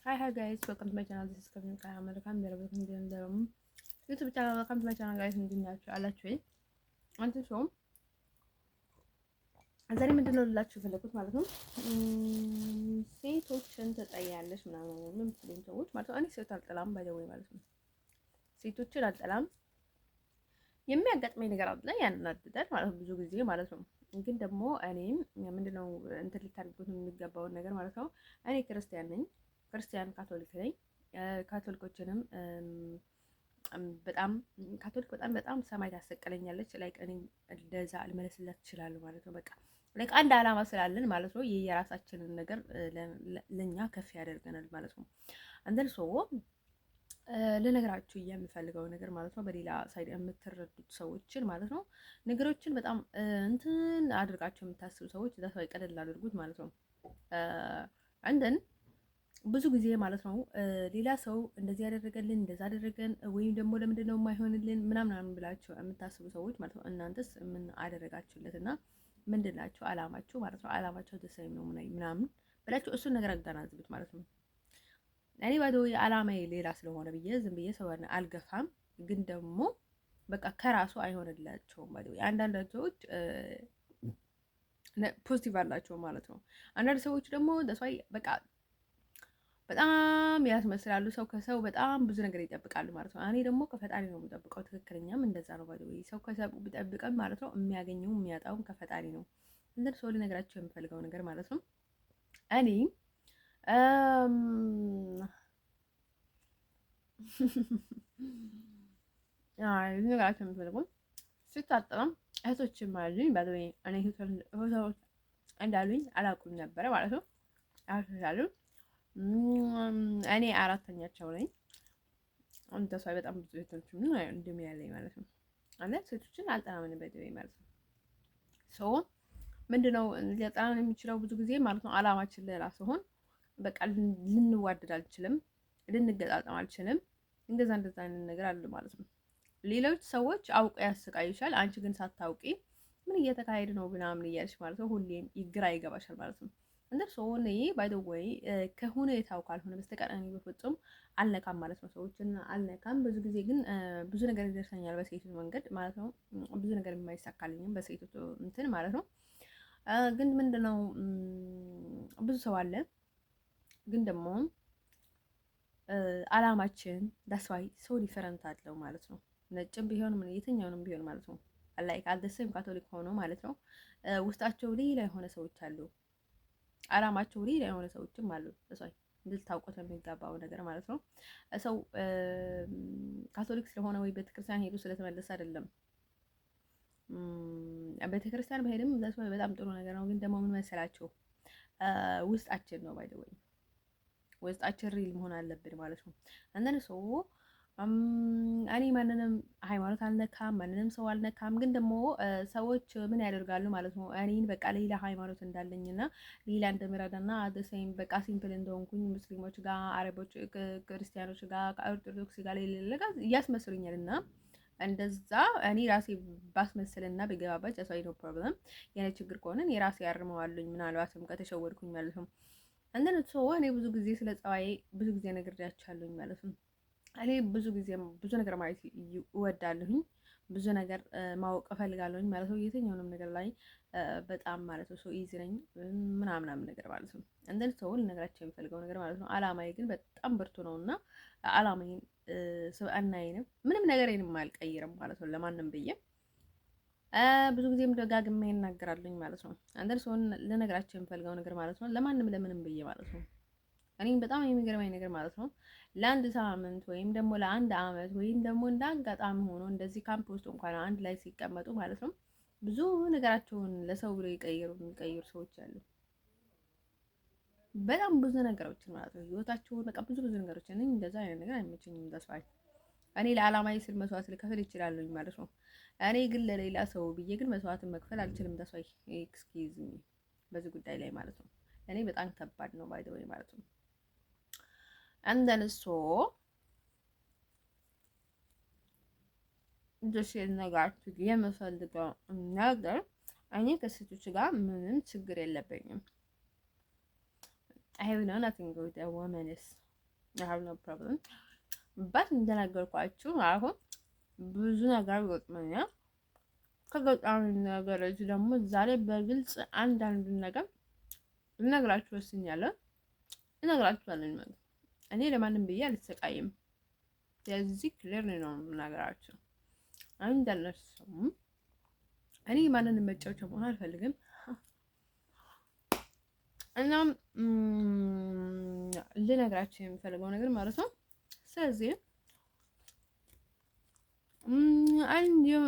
Hi guys, welcome to my channel. This is Kevin Kaya American. Welcome to the YouTube channel. Welcome to my channel guys. እንዴት ናችሁ አላችሁ ወይ? አንተ ሰው ዛሬ ምንድን ነው ልላችሁ የፈለኩት ማለት ነው ሴቶችን ትጠያለሽ ምናምን የምትሉኝ ሰዎች ማለት ነው። እኔ ሴት አልጠላም ባይደውይ ማለት ነው። ሴቶችን አልጠላም። የሚያጋጥመኝ ነገር አለ ያናድዳል ማለት ነው ብዙ ጊዜ ማለት ነው። ግን ደግሞ እኔም ምንድነው እንትን ልታደርጉት የሚገባውን ነገር ማለት ነው። እኔ ክርስቲያን ነኝ። ክርስቲያን ካቶሊክ ነኝ። ካቶሊኮችንም በጣም ካቶሊክ በጣም ሰማይ ታሰቀለኛለች። ላይክ እኔ እንደዛ ልመለስላት እችላለሁ ማለት ነው። በቃ ላይክ አንድ አላማ ስላለን ማለት ነው። የራሳችንን ነገር ለኛ ከፍ ያደርገናል ማለት ነው። አንደን ሶ ለነገራችሁ የምፈልገው ነገር ማለት ነው። በሌላ ሳይድ የምትረዱት ሰዎችን ማለት ነው። ነገሮችን በጣም እንትን አድርጋቸው የምታስቡ ሰዎች እዛ ሰው ቀለል አድርጉት ማለት ነው። አንደን ብዙ ጊዜ ማለት ነው ሌላ ሰው እንደዚህ ያደረገልን እንደዛ አደረገን ወይም ደግሞ ለምንድን ነው የማይሆንልን ምናምን ብላችሁ የምታስቡ ሰዎች ማለት ነው። እናንተስ ምን አደረጋችሁለት እና ምንድን ናቸው አላማችሁ ማለት ነው። አላማቸው ተሰይም ነው ምናምን ብላችሁ እሱን ነገር አገናዝቡት ማለት ነው። እኔ ባዶ የአላማዬ ሌላ ስለሆነ ብዬ ዝም ብዬ ሰው አልገፋም። ግን ደግሞ በቃ ከራሱ አይሆንላቸውም ባዶ አንዳንድ ሰዎች ፖዚቲቭ አላቸው ማለት ነው። አንዳንድ ሰዎች ደግሞ ደስዋይ በቃ በጣም ያስመስላሉ። ሰው ከሰው በጣም ብዙ ነገር ይጠብቃሉ ማለት ነው። እኔ ደግሞ ከፈጣሪ ነው የምጠብቀው። ትክክለኛም እንደዛ ነው ባዶ ሰው ከሰው ቢጠብቀም ማለት ነው የሚያገኘው የሚያጣውም ከፈጣሪ ነው። እንደዚህ ሰው ልነግራቸው የምፈልገው ነገር ማለት ነው እኔ ልነግራቸው የምፈልገው ስታጠናም እህቶችም አሉኝ ባዶ እኔ እህቶች እንዳሉኝ አላውቁም ነበረ ማለት ነው። አሉ እኔ አራተኛቸው ነኝ። አንተ ሰው በጣም ብዙ እህቶች ምን እንደሚያለኝ ማለት ነው። አንተ ሴቶችን አልጠናም በደዌ ማለት ነው። ሶ ምንድነው ሊያጠናን የሚችለው ብዙ ጊዜ ማለት ነው አላማችን ሌላ ሲሆን በቃ ልንዋደድ አልችልም፣ ልንገጣጠም አልችልም። እንደዛ አይነት ነገር አለ ማለት ነው። ሌሎች ሰዎች አውቀው ያስቃዩሻል። አንቺ ግን ሳታውቂ ምን እየተካሄደ ነው ምናምን እያልሽ ማለት ነው ሁሌም ግራ ይገባሻል ማለት ነው። እንደር ሰው ነይ ባይ ዘ ወይ ከሁኔታው ካልሆነ በስተቀር እኔ በፍጹም አልነካም ማለት ነው። ሰዎችን አልነካም። ብዙ ጊዜ ግን ብዙ ነገር ይደርሰኛል በሴቶች መንገድ ማለት ነው። ብዙ ነገር የማይሳካልኝም በሴቶች እንትን ማለት ነው። ግን ምንድነው ብዙ ሰው አለ ግን ደግሞ አላማችን ዳስዋይ ሰው ዲፈረንት አለው ማለት ነው። ነጭም ቢሆን ምን የትኛውንም ቢሆን ማለት ነው ላይክ አልደሰም ካቶሊክ ሆኖ ማለት ነው ውስጣቸው ሌላ የሆነ ሰዎች አሉ። አላማቸው ሌላ የሆነ ሰዎችም አሉ። ዳስዋይ እንድታውቁት የሚገባው ነገር ማለት ነው። ሰው ካቶሊክ ስለሆነ ወይ ቤተክርስቲያን ሄዱ ስለተመለሰ አይደለም። ቤተክርስቲያን በሄድም ዳስዋይ በጣም ጥሩ ነገር ነው። ግን ደግሞ ምን መሰላቸው ውስጣችን ነው ባይ ዘ ወይ ውስጣችን ሪል መሆን አለብን ማለት ነው። አንደን ሰው እኔ ማንንም ሃይማኖት አልነካም፣ ማንንም ሰው አልነካም። ግን ደግሞ ሰዎች ምን ያደርጋሉ ማለት ነው እኔን በቃ ሌላ ሃይማኖት እንዳለኝና ሌላ እንደምረዳና አደሰኝ በቃ ሲምፕል እንደሆንኩኝ ሙስሊሞች ጋር፣ አረቦች፣ ክርስቲያኖች ጋር፣ ኦርቶዶክስ ጋር ሌላ ጋር ያስመስሉኛልና እንደዛ እኔ ራሴ ባስመስልና በገባባች አሳይ ነው ፕሮብለም የኔ ችግር ከሆነ እኔ ራሴ ያርመዋለሁኝ ምናልባትም ከተሸወድኩኝ ማለት ነው። አንደን ሰው እኔ ብዙ ጊዜ ስለ ጸባዬ ብዙ ጊዜ ነግሬያችኋለሁኝ ማለት ነው። እኔ ብዙ ጊዜ ብዙ ነገር ማየት እወዳለሁኝ፣ ብዙ ነገር ማወቅ እፈልጋለሁኝ ማለት ነው። የትኛውንም ነገር ላይ በጣም ማለት ነው ሰው ኢዚ ነኝ ምናምን ነገር ማለት ነው። እንደን ሰው ልነግራቸው የሚፈልገው ነገር ማለት ነው አላማዬ ግን በጣም ብርቱ ነውና አላማዬን ስብዕናዬንም ምንም ነገሬንም አልቀይርም ማለት ነው ለማንም ብዬ ብዙ ጊዜም ደጋግሜ እናገራለሁኝ ማለት ነው። አንደር ሰውን ልነግራቸው የምፈልገው ነገር ማለት ነው ለማንም ለምንም ብዬ ማለት ነው። እኔም በጣም የሚገርመኝ ነገር ማለት ነው ለአንድ ሳምንት ወይም ደግሞ ለአንድ አመት ወይም ደግሞ እንደ አጋጣሚ ሆኖ እንደዚህ ካምፕ ውስጥ እንኳን አንድ ላይ ሲቀመጡ ማለት ነው ብዙ ነገራቸውን ለሰው ብሎ የሚቀይሩ ሰዎች አሉ። በጣም ብዙ ነገሮችን ማለት ነው ህይወታቸውን በቃ ብዙ ነገሮችን እንደዛ አይነት ነገር አይመቸኝም። ተስፋዬ እኔ ለዓላማዬ ስል መስዋዕት ልከፍል ይችላልኝ ማለት ነው። እኔ ግን ለሌላ ሰው ብዬ ግን መስዋዕትን መክፈል አልችልም። ተስፋዬ ኤክስኪውዝ ሚ በዚህ ጉዳይ ላይ ማለት ነው እኔ በጣም ከባድ ነው ባይ ዘ ወይ ማለት ነው። እንደነሱ ደስ የነጋችሁ የምፈልገው ነገር እኔ ከሴቶች ጋር ምንም ችግር የለብኝም። I have no nothing with a woman is I have no problem በት እንደነገርኳችሁ አሁን ብዙ ነገር ገጥሞኛል። ከገጠመኝ ነገሮች ደግሞ ዛሬ በግልጽ አንዳንዱን ነገር ልነግራችሁ ወስኛለሁ። እነግራችኋለሁ ማለት እኔ ለማንም ብዬ አልሰቃይም። ስለዚህ ክሊር ነው የምናገራችሁ። እንደነሱም እኔ ማንንም መጫወቻ መሆን አልፈልግም። እናም ልነግራችሁ የምፈልገው ነገር ማለት ነው። ስለዚህ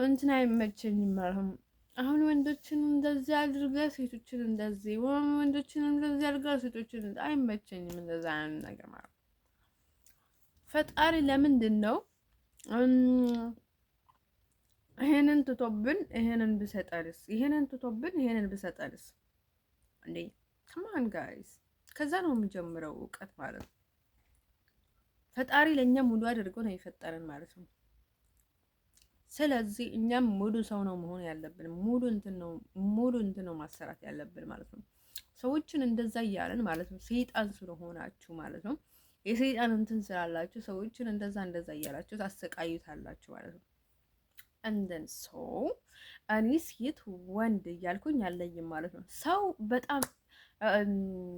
እንትን አይመቸኝም ማለት ነው። አሁን ወንዶችን እንደዚህ አድርገ ሴቶችን እንደዚህ ወንዶችን እንደዚህ አድርገ ሴቶችን አይመቸኝም። እንደዛ አይነት ነገር ማለት ነው። ፈጣሪ ለምንድን ነው ይሄንን ትቶብን ይሄንን ብሰጠንስ? ይሄንን ትቶብን ይሄንን ብሰጠንስ? እንዴ ከማን ጋይስ? ከዛ ነው የሚጀምረው እውቀት ማለት ነው። ፈጣሪ ለእኛ ሙሉ አድርጎ ነው የፈጠረን ማለት ነው። ስለዚህ እኛም ሙሉ ሰው ነው መሆን ያለብን። ሙሉ እንትን ነው ማሰራት ያለብን ማለት ነው። ሰዎችን እንደዛ እያለን ማለት ነው ሰይጣን ስለሆናችሁ ማለት ነው። የሰይጣን እንትን ስላላችሁ ሰዎችን እንደዛ እያላችሁ ታሰቃዩታላችሁ ማለት ነው። እንደን ሰው እኔ ሴት ወንድ እያልኩኝ አለይም ማለት ነው። ሰው በጣም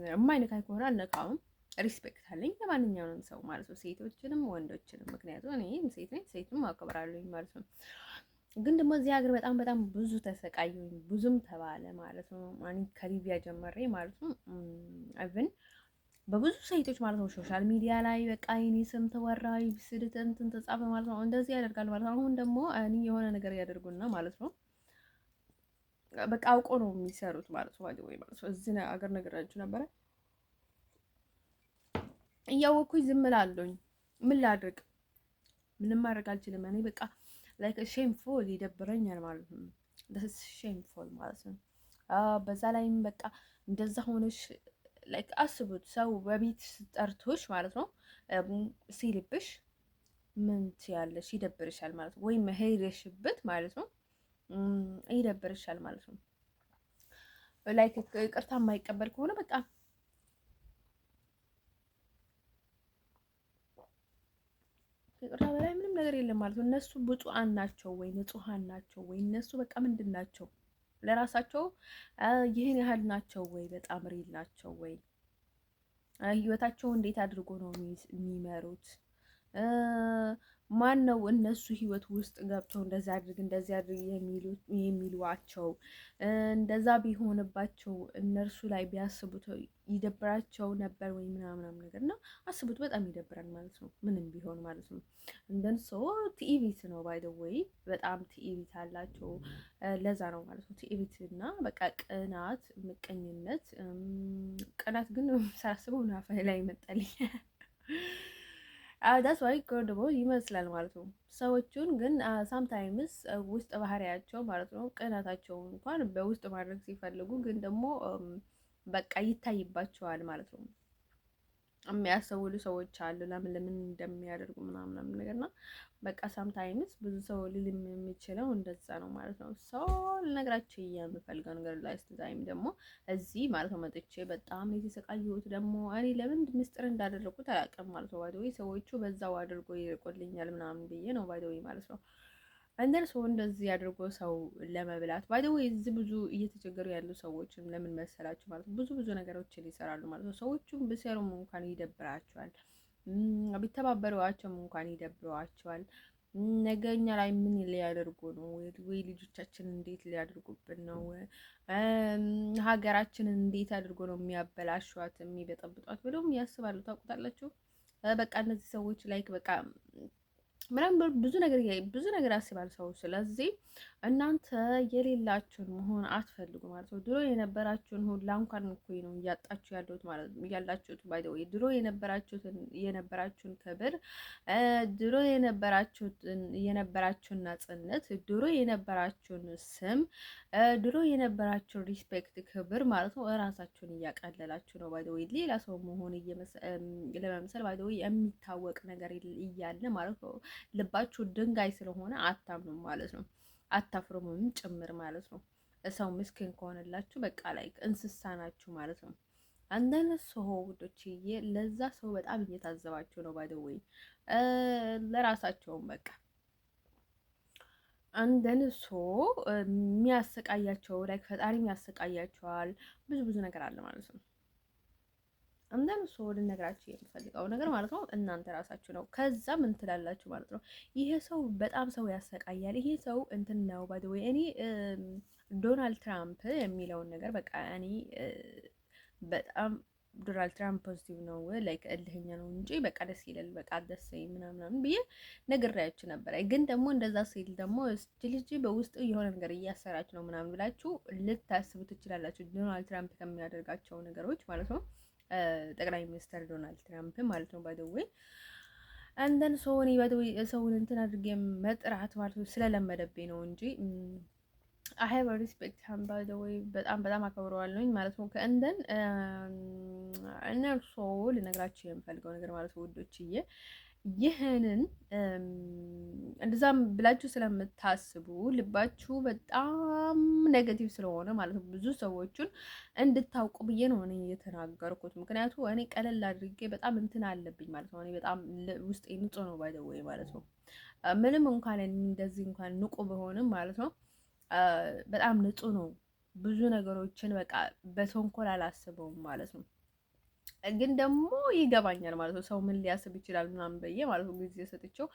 የማይነካኝ ከሆነ አልነካውም። ሪስፔክት አለኝ ለማንኛውንም ሰው ማለት ነው፣ ሴቶችንም ወንዶችንም። ምክንያቱም እኔ ሴት ነኝ፣ ሴትም አከብራለሁኝ ማለት ነው። ግን ደግሞ እዚህ ሀገር በጣም ብዙ ተሰቃየሁኝ፣ ብዙም ተባለ ማለት ነው። እኔ ከሊቢያ ጀመሬ ማለት ነው ኢቭን በብዙ ሴቶች ማለት ነው ሶሻል ሚዲያ ላይ በቃ የኔ ስም ተወራ፣ ስድት እንትን ተጻፈ ማለት ነው። እንደዚህ ያደርጋል ማለት ነው። አሁን ደግሞ እኔ የሆነ ነገር ያደርጉና ማለት ነው በቃ አውቆ ነው የሚሰሩት ማለት ነው። ወይ ማለት ነው እዚህ ሀገር ነገራችሁ ነበረ እያወኩኝ ዝም እላለሁኝ። ምን ላድርግ? ምንም ማድረግ አልችልም። እኔ በቃ ላይክ ሼምፉል ይደብረኛል ማለት ነው። ደስ ሼምፉል ማለት ነው። በዛ ላይም በቃ እንደዛ ሆነሽ ላይክ አስቡት፣ ሰው በቤት ጠርቶሽ ማለት ነው ሲልብሽ ምን ትያለሽ? ይደብርሻል ማለት ነው። ወይም ሄደሽበት ማለት ነው ይደብርሻል ማለት ነው። ላይክ ይቅርታ የማይቀበል ከሆነ በቃ ይቅርታ በላይ ምንም ነገር የለም ማለት ነው። እነሱ ብፁዓን ናቸው ወይ ንጹሐን ናቸው ወይ? እነሱ በቃ ምንድን ናቸው? ለራሳቸው ይህን ያህል ናቸው ወይ? በጣም ሪል ናቸው ወይ? ህይወታቸው እንዴት አድርጎ ነው የሚመሩት? ማን ነው እነሱ ህይወት ውስጥ ገብተው እንደዚህ አድርግ የሚሏቸው? እንደዛ ቢሆንባቸው እነርሱ ላይ ቢያስቡት ይደብራቸው ነበር ወይ ምናምን ነገር እና አስቡት። በጣም ይደብራል ማለት ነው፣ ምንም ቢሆን ማለት ነው። እንደን ሰው ትዕቢት ነው ባይ ዘ ወይ፣ በጣም ትዕቢት አላቸው። ለዛ ነው ማለት ነው ትዕቢት እና በቃ ቅናት፣ ምቀኝነት። ቅናት ግን ሳስበው ናፋ ላይ መጣልኝ ዳስ ዋይ ጎርድቦ ይመስላል ማለት ነው። ሰዎቹን ግን ሳምታይምስ ውስጥ ባህሪያቸው ማለት ነው ቅናታቸውን እንኳን በውስጥ ማድረግ ሲፈልጉ ግን ደግሞ በቃ ይታይባቸዋል ማለት ነው። የሚያሰውሉ ሰዎች አሉ ለምን እንደሚያደርጉ ምናምን ነገርና በቃ ሳምታይምስ ብዙ ሰው ሊልም የሚችለው እንደዛ ነው ማለት ነው። ሰው ልነግራችሁ የምፈልገው ነገር ላይ ስትዛይም ደግሞ እዚህ ማለት ነው መጥቼ በጣም የተሰቃየሁት ደግሞ እኔ ለምን ምስጢር እንዳደረኩት አላውቅም ማለት ነው። ባይደዌ ሰዎቹ በዛው አድርጎ ይርቆልኛል ምናምን ብዬ ነው ባይደዌ ማለት ነው። እንደን ሰው እንደዚህ አድርጎ ሰው ለመብላት ባይደው እዚህ ብዙ እየተቸገሩ ያሉ ሰዎችን ለምን መሰላችሁ ማለት ነው ብዙ ነገሮችን ይሰራሉ ማለት ነው። ሰዎቹም ቢሰሩም እንኳን ይደብራቸዋል፣ ቢተባበሯቸውም እንኳን ይደብረዋቸዋል። ነገኛ ላይ ምን ሊያደርጉ ነው? ወይ ልጆቻችን እንዴት ሊያደርጉብን ነው? ሀገራችንን እንዴት አድርጎ ነው የሚያበላሿት የሚበጠብጧት ብለውም ያስባሉ። ታውቁታላችሁ። በቃ እነዚህ ሰዎች ላይክ በቃ ምናምን ብዙ ነገር ያስባል ሰው። ስለዚህ እናንተ የሌላችሁን መሆን አትፈልጉ ማለት ነው። ድሮ የነበራችሁን ሁላ እንኳን እኮ ነው እያጣችሁ ያለሁት ማለት ነው ያላችሁት። ባይ ዘ ወይ ድሮ የነበራችሁን ክብር፣ ድሮ የነበራችሁን ናጽነት፣ ድሮ የነበራችሁን ስም፣ ድሮ የነበራችሁን ሪስፔክት፣ ክብር ማለት ነው እራሳችሁን እያቀለላችሁ ነው። ባይ ዘ ወይ ሌላ ሰው መሆን ለመምሰል ባይ ዘ ወይ የሚታወቅ ነገር እያለ ማለት ነው ልባችሁ ድንጋይ ስለሆነ አታምኑም ማለት ነው። አታፍሩምም ጭምር ማለት ነው። ሰው ምስኪን ከሆነላችሁ በቃ ላይ እንስሳ ናችሁ ማለት ነው። አንዳንድ ሰው ውዶችዬ ለዛ ሰው በጣም እየታዘባቸው ነው ባይደወይ ለራሳቸውም በቃ አንደን ሰው የሚያሰቃያቸው ላይክ ፈጣሪም ያሰቃያቸዋል። ብዙ ብዙ ነገር አለ ማለት ነው። አንዳንድ ሰው ልነግራችሁ የምፈልገው ነገር ማለት ነው እናንተ ራሳችሁ ነው። ከዛ ምን ትላላችሁ ማለት ነው። ይሄ ሰው በጣም ሰው ያሰቃያል፣ ይሄ ሰው እንትን ነው ባይ ዘ ወይ እኔ ዶናልድ ትራምፕ የሚለውን ነገር በቃ እኔ በጣም ዶናልድ ትራምፕ ፖዚቲቭ ነው ላይክ እልህኛ ነው እንጂ በቃ ደስ ይላል በቃ ደስ ምናምን ብዬ ነግሬያችሁ ነበረ። ግን ደግሞ እንደዛ ሲል ደግሞ እስቲ ልጅ በውስጡ የሆነ ነገር እያሰራች ነው ምናምን ብላችሁ ልታስቡ ትችላላችሁ። ዶናልድ ትራምፕ ከሚያደርጋቸው ነገሮች ማለት ነው ጠቅላይ ሚኒስትር ዶናልድ ትራምፕ ማለት ነው። ባይደዌ አንደን ሰውን ሰውን እንትን አድርጌ መጥራት ማለት ነው ስለለመደብኝ ነው እንጂ አይ ሃቭ ሪስፔክት ሃም ባይ ዘ ዌይ በጣም በጣም አከብረዋለሁኝ ማለት ነው። ከእንደን እነርሶ ልነግራችሁ የምፈልገው ነገር ማለት ነው ውዶችዬ ይህንን እንደዛም ብላችሁ ስለምታስቡ ልባችሁ በጣም ኔጌቲቭ ስለሆነ ማለት ነው ብዙ ሰዎችን እንድታውቁ ብዬ ነው እኔ የተናገርኩት። ምክንያቱ እኔ ቀለል አድርጌ በጣም እንትን አለብኝ ማለት ነው። እኔ በጣም ውስጤ ንጹህ ነው ባይ ዘ ዌይ ማለት ነው። ምንም እንኳን እንደዚህ እንኳን ንቁ በሆንም ማለት ነው በጣም ንጹህ ነው። ብዙ ነገሮችን በቃ በተንኮል አላስበውም ማለት ነው። ግን ደግሞ ይገባኛል ማለት ነው። ሰው ምን ሊያስብ ይችላል ምናምን ብዬ ማለት ነው ጊዜ ሰጥቼው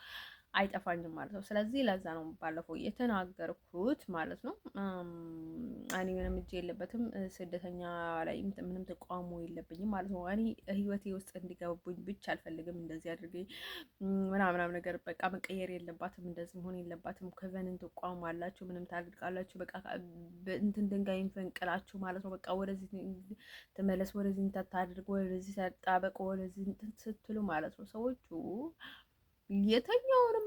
አይጠፋኝም ማለት ነው። ስለዚህ ለዛ ነው ባለፈው የተናገርኩት ማለት ነው። እኔ ምንም እጅ የለበትም ስደተኛ ላይ ምንም ተቋሙ የለብኝም ማለት ነው። እኔ ህይወቴ ውስጥ እንዲገቡኝ ብቻ አልፈልግም። እንደዚህ አድርጌ ምናምናም ነገር በቃ መቀየር የለባትም እንደዚህ መሆን የለባትም። ከቨንን ተቋሙ አላችሁ ምንም ታድርጋላችሁ በቃ እንትን ድንጋይ ፈንቅላችሁ ማለት ነው። በቃ ወደዚህ ተመለስ፣ ወደዚህ ታታድርግ፣ ወደዚህ ታጣበቅ፣ ወደዚህ ስትሉ ማለት ነው ሰዎቹ የተኛውንም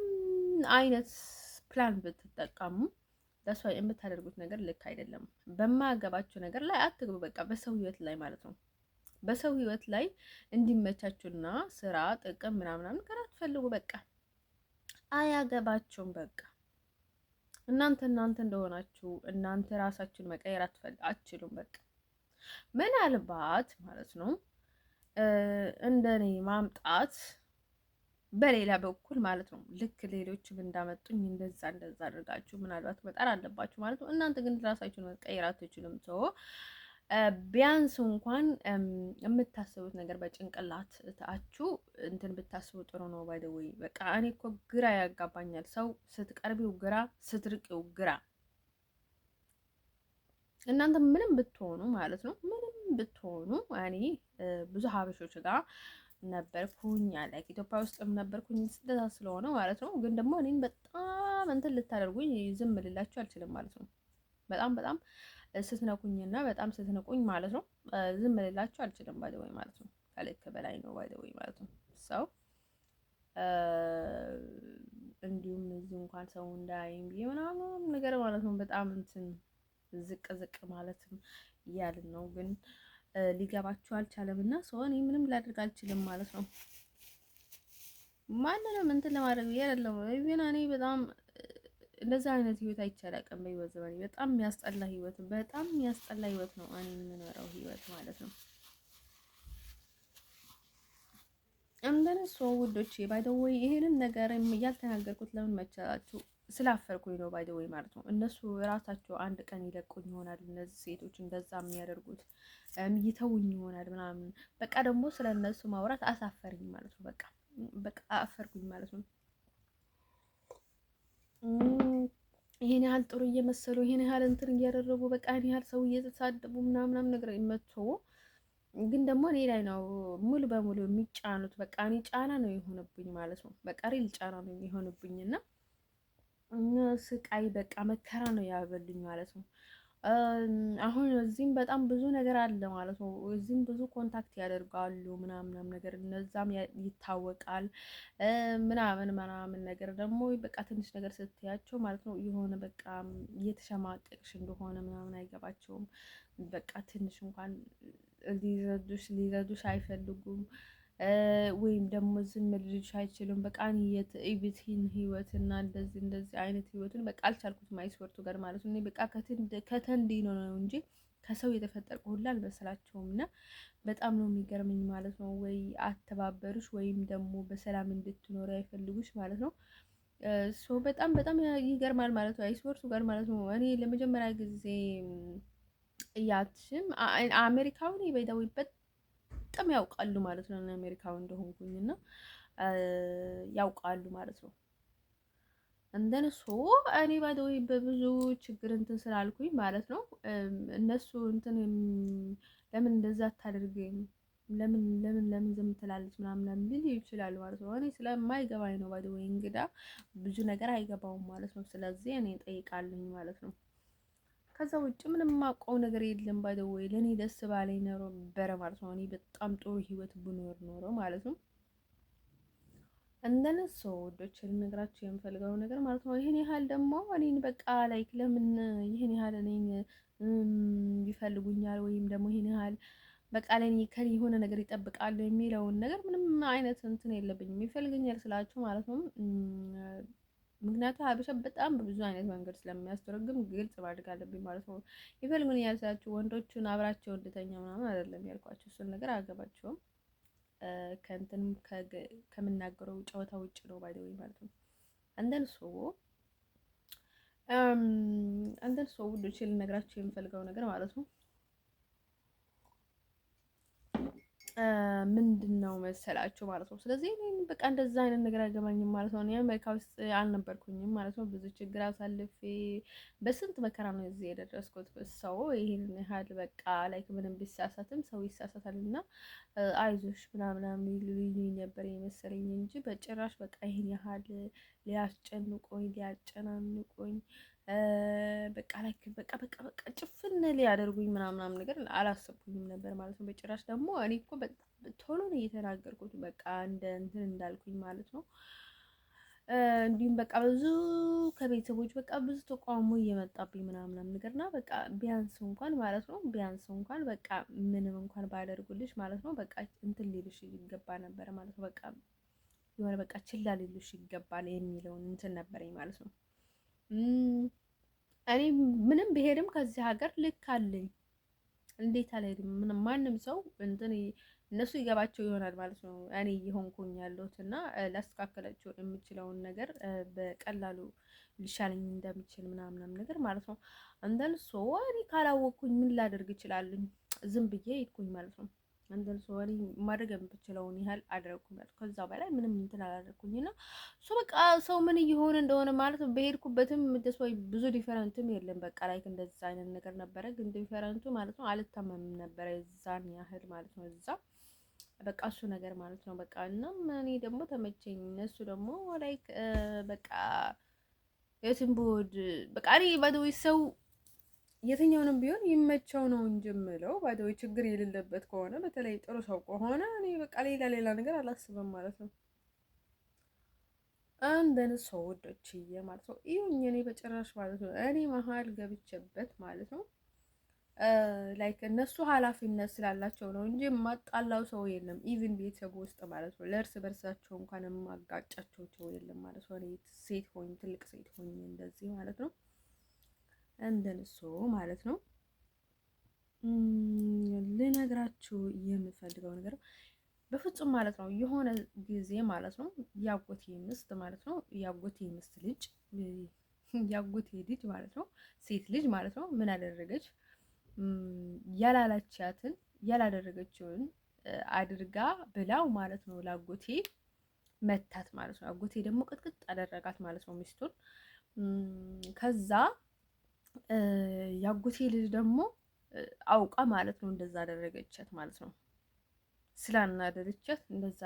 አይነት ፕላን ብትጠቀሙ ለሷ የምታደርጉት ነገር ልክ አይደለም። በማያገባችሁ ነገር ላይ አትግቡ። በቃ በሰው ህይወት ላይ ማለት ነው። በሰው ህይወት ላይ እንዲመቻችሁና ስራ ጥቅም ምናምን ነገር አትፈልጉ። በቃ አያገባችሁም። በቃ እናንተ እንደሆናችሁ እናንተ ራሳችሁን መቀየር አትችሉም። በቃ ምናልባት ማለት ነው እንደኔ ማምጣት በሌላ በኩል ማለት ነው ልክ ሌሎችም እንዳመጡኝ እንደዛ አድርጋችሁ ምናልባት መጣር አለባችሁ ማለት ነው። እናንተ ግን ራሳችሁን መቀየር አትችሉም። ሰው ቢያንስ እንኳን የምታስቡት ነገር በጭንቅላት ታችሁ እንትን ብታስቡ ጥሩ ነው። ባይ ዘ ወይ በቃ እኔ እኮ ግራ ያጋባኛል። ሰው ስትቀርቢው ግራ፣ ስትርቂው ግራ። እናንተ ምንም ብትሆኑ ማለት ነው ምንም ብትሆኑ እኔ ብዙ ሀበሾች ጋር ነበርኩኝ አለ ኢትዮጵያ ውስጥም ነበርኩኝ እንደዛ ስለሆነ ማለት ነው። ግን ደግሞ እኔን በጣም እንትን ልታደርጉኝ ዝም ልላችሁ አልችልም ማለት ነው። በጣም ስትነኩኝና በጣም ስትነቁኝ ማለት ነው ዝም ልላችሁ አልችልም ባይ ዘ ወይ ማለት ነው። ከልክ በላይ ነው ባይ ዘ ወይ ማለት ነው። ሰው እንዲሁም እዚህ እንኳን ሰው እንዳያይም ብዬ ምናምን ነገር ማለት ነው በጣም እንትን ዝቅ ማለትም እያልን ነው ግን ሊገባችሁ አልቻለም። እና ሰው እኔ ምንም ላድርግ አልችልም ማለት ነው። ማንንም እንትን ለማድረግ ያለው ይሄን እኔ በጣም እንደዛ አይነት ህይወት አይቻላቀም በህይወት ዘመኔ በጣም የሚያስጠላ ህይወት ነው እኔ የምኖረው ህይወት ማለት ነው። እንደነ ሰው ውዶቼ ባይ ዘ ወይ ይሄንን ነገር ያልተናገርኩት ለምን መቻላችሁ? ስላፈርኩኝ ነው ባይ ዘ ወይ ማለት ነው። እነሱ ራሳቸው አንድ ቀን ይለቁኝ ይሆናል። እነዚህ ሴቶች እንደዛ የሚያደርጉት ይተውኝ ይሆናል ምናምን። በቃ ደግሞ ስለ እነሱ ማውራት አሳፈርኝ ማለት ነው። በቃ አፈርኩኝ ማለት ነው። ይሄን ያህል ጥሩ እየመሰሉ ይሄን ያህል እንትን እያደረጉ በቃ ይሄን ያህል ሰው እየተሳደቡ ምናምን ነገር ይመጡ ግን ደግሞ እኔ ላይ ነው ሙሉ በሙሉ የሚጫኑት። በቃ እኔ ጫና ነው የሆነብኝ ማለት ነው። በቃ ሪል ጫና ነው የሆነብኝ እና ስቃይ በቃ መከራ ነው ያበሉኝ ማለት ነው። አሁን እዚህም በጣም ብዙ ነገር አለ ማለት ነው። እዚህም ብዙ ኮንታክት ያደርጋሉ ምናምን ነገር እነዛም ይታወቃል ምናምን ነገር ደግሞ በቃ ትንሽ ነገር ስትያቸው ማለት ነው የሆነ በቃ እየተሸማቀቅሽ እንደሆነ ምናምን አይገባቸውም። በቃ ትንሽ እንኳን ሊረዱሽ አይፈልጉም። ወይም ደግሞ ዝም ልልሽ አይችሉም። በቃ እኔ የትዕቢትን ህይወት እና እንደዚህ አይነት ህይወትን በቃ አልቻልኩትም። አይስወርቱ ጋር ማለት ነው። በቃ ከተንዲ ነው እንጂ ከሰው የተፈጠርኩ ሁላ አልመሰላቸውም። እና በጣም ነው የሚገርመኝ ማለት ነው። ወይ አተባበሩሽ ወይም ደግሞ በሰላም እንድትኖር አይፈልጉሽ ማለት ነው። ሶ በጣም በጣም ይገርማል ማለት ነው። አይስወርቱ ጋር ማለት ነው። እኔ ለመጀመሪያ ጊዜ እያትሽም አሜሪካውን በይዳዊ በጣም ያውቃሉ ማለት ነው። አሜሪካዊ እንደሆንኩኝ እና ያውቃሉ ማለት ነው። እንደነሱ እኔ ባይደዊ በብዙ ችግር እንትን ስላልኩኝ ማለት ነው። እነሱ እንትን ለምን እንደዛ አታደርገኝ ለምን ዝም ትላለች ምናምን ሊል ይችላሉ ማለት ነው። እኔ ስለማይገባኝ ነው ባይደዊ እንግዳ ብዙ ነገር አይገባውም ማለት ነው። ስለዚህ እኔ እጠይቃለኝ ማለት ነው። ከዛ ውጭ ምንም የማውቀው ነገር የለም ባይደዊ ለእኔ ደስ ባለኝ ኖሮ ነበረ ማለት ነው። እኔ በጣም ጥሩ ህይወት ብኖር ኖሮ ማለት ነው። እንደነሱ ወዶች ልነግራችሁ የምፈልገው ነገር ማለት ነው። ይሄን ያህል ደግሞ እኔን በቃ ላይክ ለምን ይሄን ያህል እኔን ይፈልጉኛል ወይም ደግሞ ይሄን ያህል በቃ ለኔ ከኔ የሆነ ነገር ይጠብቃሉ የሚለውን ነገር ምንም አይነት እንትን የለብኝም። ይፈልገኛል ስላችሁ ማለት ነው። ምክንያቱም ሀበሻ በጣም በብዙ አይነት መንገድ ስለሚያስተረግም ግልጽ ማድረግ አለብኝ ማለት ነው። ይፈልጉኛል ስላችሁ ወንዶቹን አብራቸው እንድተኛ ምናምን አይደለም ያልኳቸው። እሱን ነገር አያገባቸውም። ከእንትንም ከምናገረው ጨዋታ ውጭ ነው ባይ ዘ ወይ ማለት ነው። አንደን ሶ ውዶች ልነግራችሁ የምፈልገው ነገር ማለት ነው ምንድን ነው መሰላችሁ ማለት ነው። ስለዚህ እኔ በቃ እንደዛ አይነት ነገር አይገባኝም ማለት ነው። እኔ አሜሪካ ውስጥ አልነበርኩኝም ማለት ነው። ብዙ ችግር አሳልፌ በስንት መከራ ነው እዚህ የደረስኩት። ሰው ይሄን ያህል በቃ ላይክ ምንም ቢሳሳትም ሰው ይሳሳታል እና አይዞሽ ምናምን ይሉኝ ነበር የመሰለኝ እንጂ በጭራሽ በቃ ይሄን ያህል ሊያስጨንቁኝ ሊያጨናንቁኝ በቃ ላይክ በቃ ጭፍን ሊያደርጉኝ ምናምን ነገር አላሰብኩኝም ነበር ማለት ነው። በጭራሽ ደግሞ እኔ እኮ በጣም ቶሎ ነው እየተናገርኩት በቃ እንደ እንትን እንዳልኩኝ ማለት ነው። እንዲሁም በቃ ብዙ ከቤተሰቦች በቃ ብዙ ተቃውሞ እየመጣብኝ ምናምን ነገርና በቃ ቢያንስ እንኳን ማለት ነው በቃ ምንም እንኳን ባያደርጉልሽ ማለት ነው በቃ እንትን ሊልሽ ይገባ ነበር ማለት ነው። በቃ የሆነ በቃ ችላ ሊልሽ ይገባል የሚለውን እንትን ነበረኝ ማለት ነው። እኔ ምንም ብሄድም ከዚህ ሀገር ልክ አለኝ። እንዴት አልሄድም? ምንም ማንም ሰው እንትን እነሱ ይገባቸው ይሆናል ማለት ነው። እኔ እየሆንኩኝ ያለሁት እና ላስተካከላቸው የምችለውን ነገር በቀላሉ ሊሻለኝ እንደምችል ምናምን ነገር ማለት ነው። አንዳንድ ሰው እኔ ካላወቅኩኝ ምን ላደርግ እችላለሁ? ዝም ብዬ ሄድኩኝ ማለት ነው። አንተን ሰው እኔ ማድረግ የምችለውን ያህል አደረኩኝ ማለት ከዛ በላይ ምንም እንትን አላደረኩኝ እና እሱ በቃ ሰው ምን እየሆነ እንደሆነ ማለት ነው። በሄድኩበትም ወይ ብዙ ዲፈረንትም የለም በቃ ላይክ እንደዛ አይነት ነገር ነበረ። ግን ዲፈረንቱ ማለት ነው አልታመምም ነበረ የዛን ያህል ማለት ነው። እዛ በቃ እሱ ነገር ማለት ነው በቃ እናም እኔ ደግሞ ተመቸኝ። እነሱ ደግሞ ላይክ በቃ የትም ብወድ በቃ እኔ ባይ ሰው የትኛውንም ቢሆን ይመቸው ነው እንጂ የምለው ባይደው ችግር የሌለበት ከሆነ በተለይ ጥሩ ሰው ከሆነ እኔ በቃ ሌላ ነገር አላስብም ማለት ነው። አንደን ሰው ወዶችዬ ማለት ነው ይሁን እኔ በጭራሽ ማለት ነው እኔ መሀል ገብቼበት ማለት ነው ላይክ እነሱ ኃላፊነት ስላላቸው ነው እንጂ የማጣላው ሰው የለም። ኢቭን ቤተሰብ ውስጥ ማለት ነው ለእርስ በርሳቸው እንኳን የማጋጫቸው ሰው የለም ማለት ነው። እኔ ሴት ሆኝ ትልቅ ሴት ሆኝ እንደዚህ ማለት ነው እንደነሱ ማለት ነው። ልነግራችሁ የምፈልገው ነገር በፍጹም ማለት ነው የሆነ ጊዜ ማለት ነው ያጎቴ ሚስት ማለት ነው ያጎቴ ሚስት ልጅ ያጎቴ ልጅ ማለት ነው ሴት ልጅ ማለት ነው ምን አደረገች? ያላላቻትን ያላደረገችውን አድርጋ ብላው ማለት ነው ላጎቴ መታት ማለት ነው። አጎቴ ደግሞ ቅጥቅጥ አደረጋት ማለት ነው ሚስቱን። ከዛ ያጎቴ ልጅ ደግሞ አውቃ ማለት ነው እንደዛ አደረገቻት ማለት ነው። ስላናደረቻት እንደዛ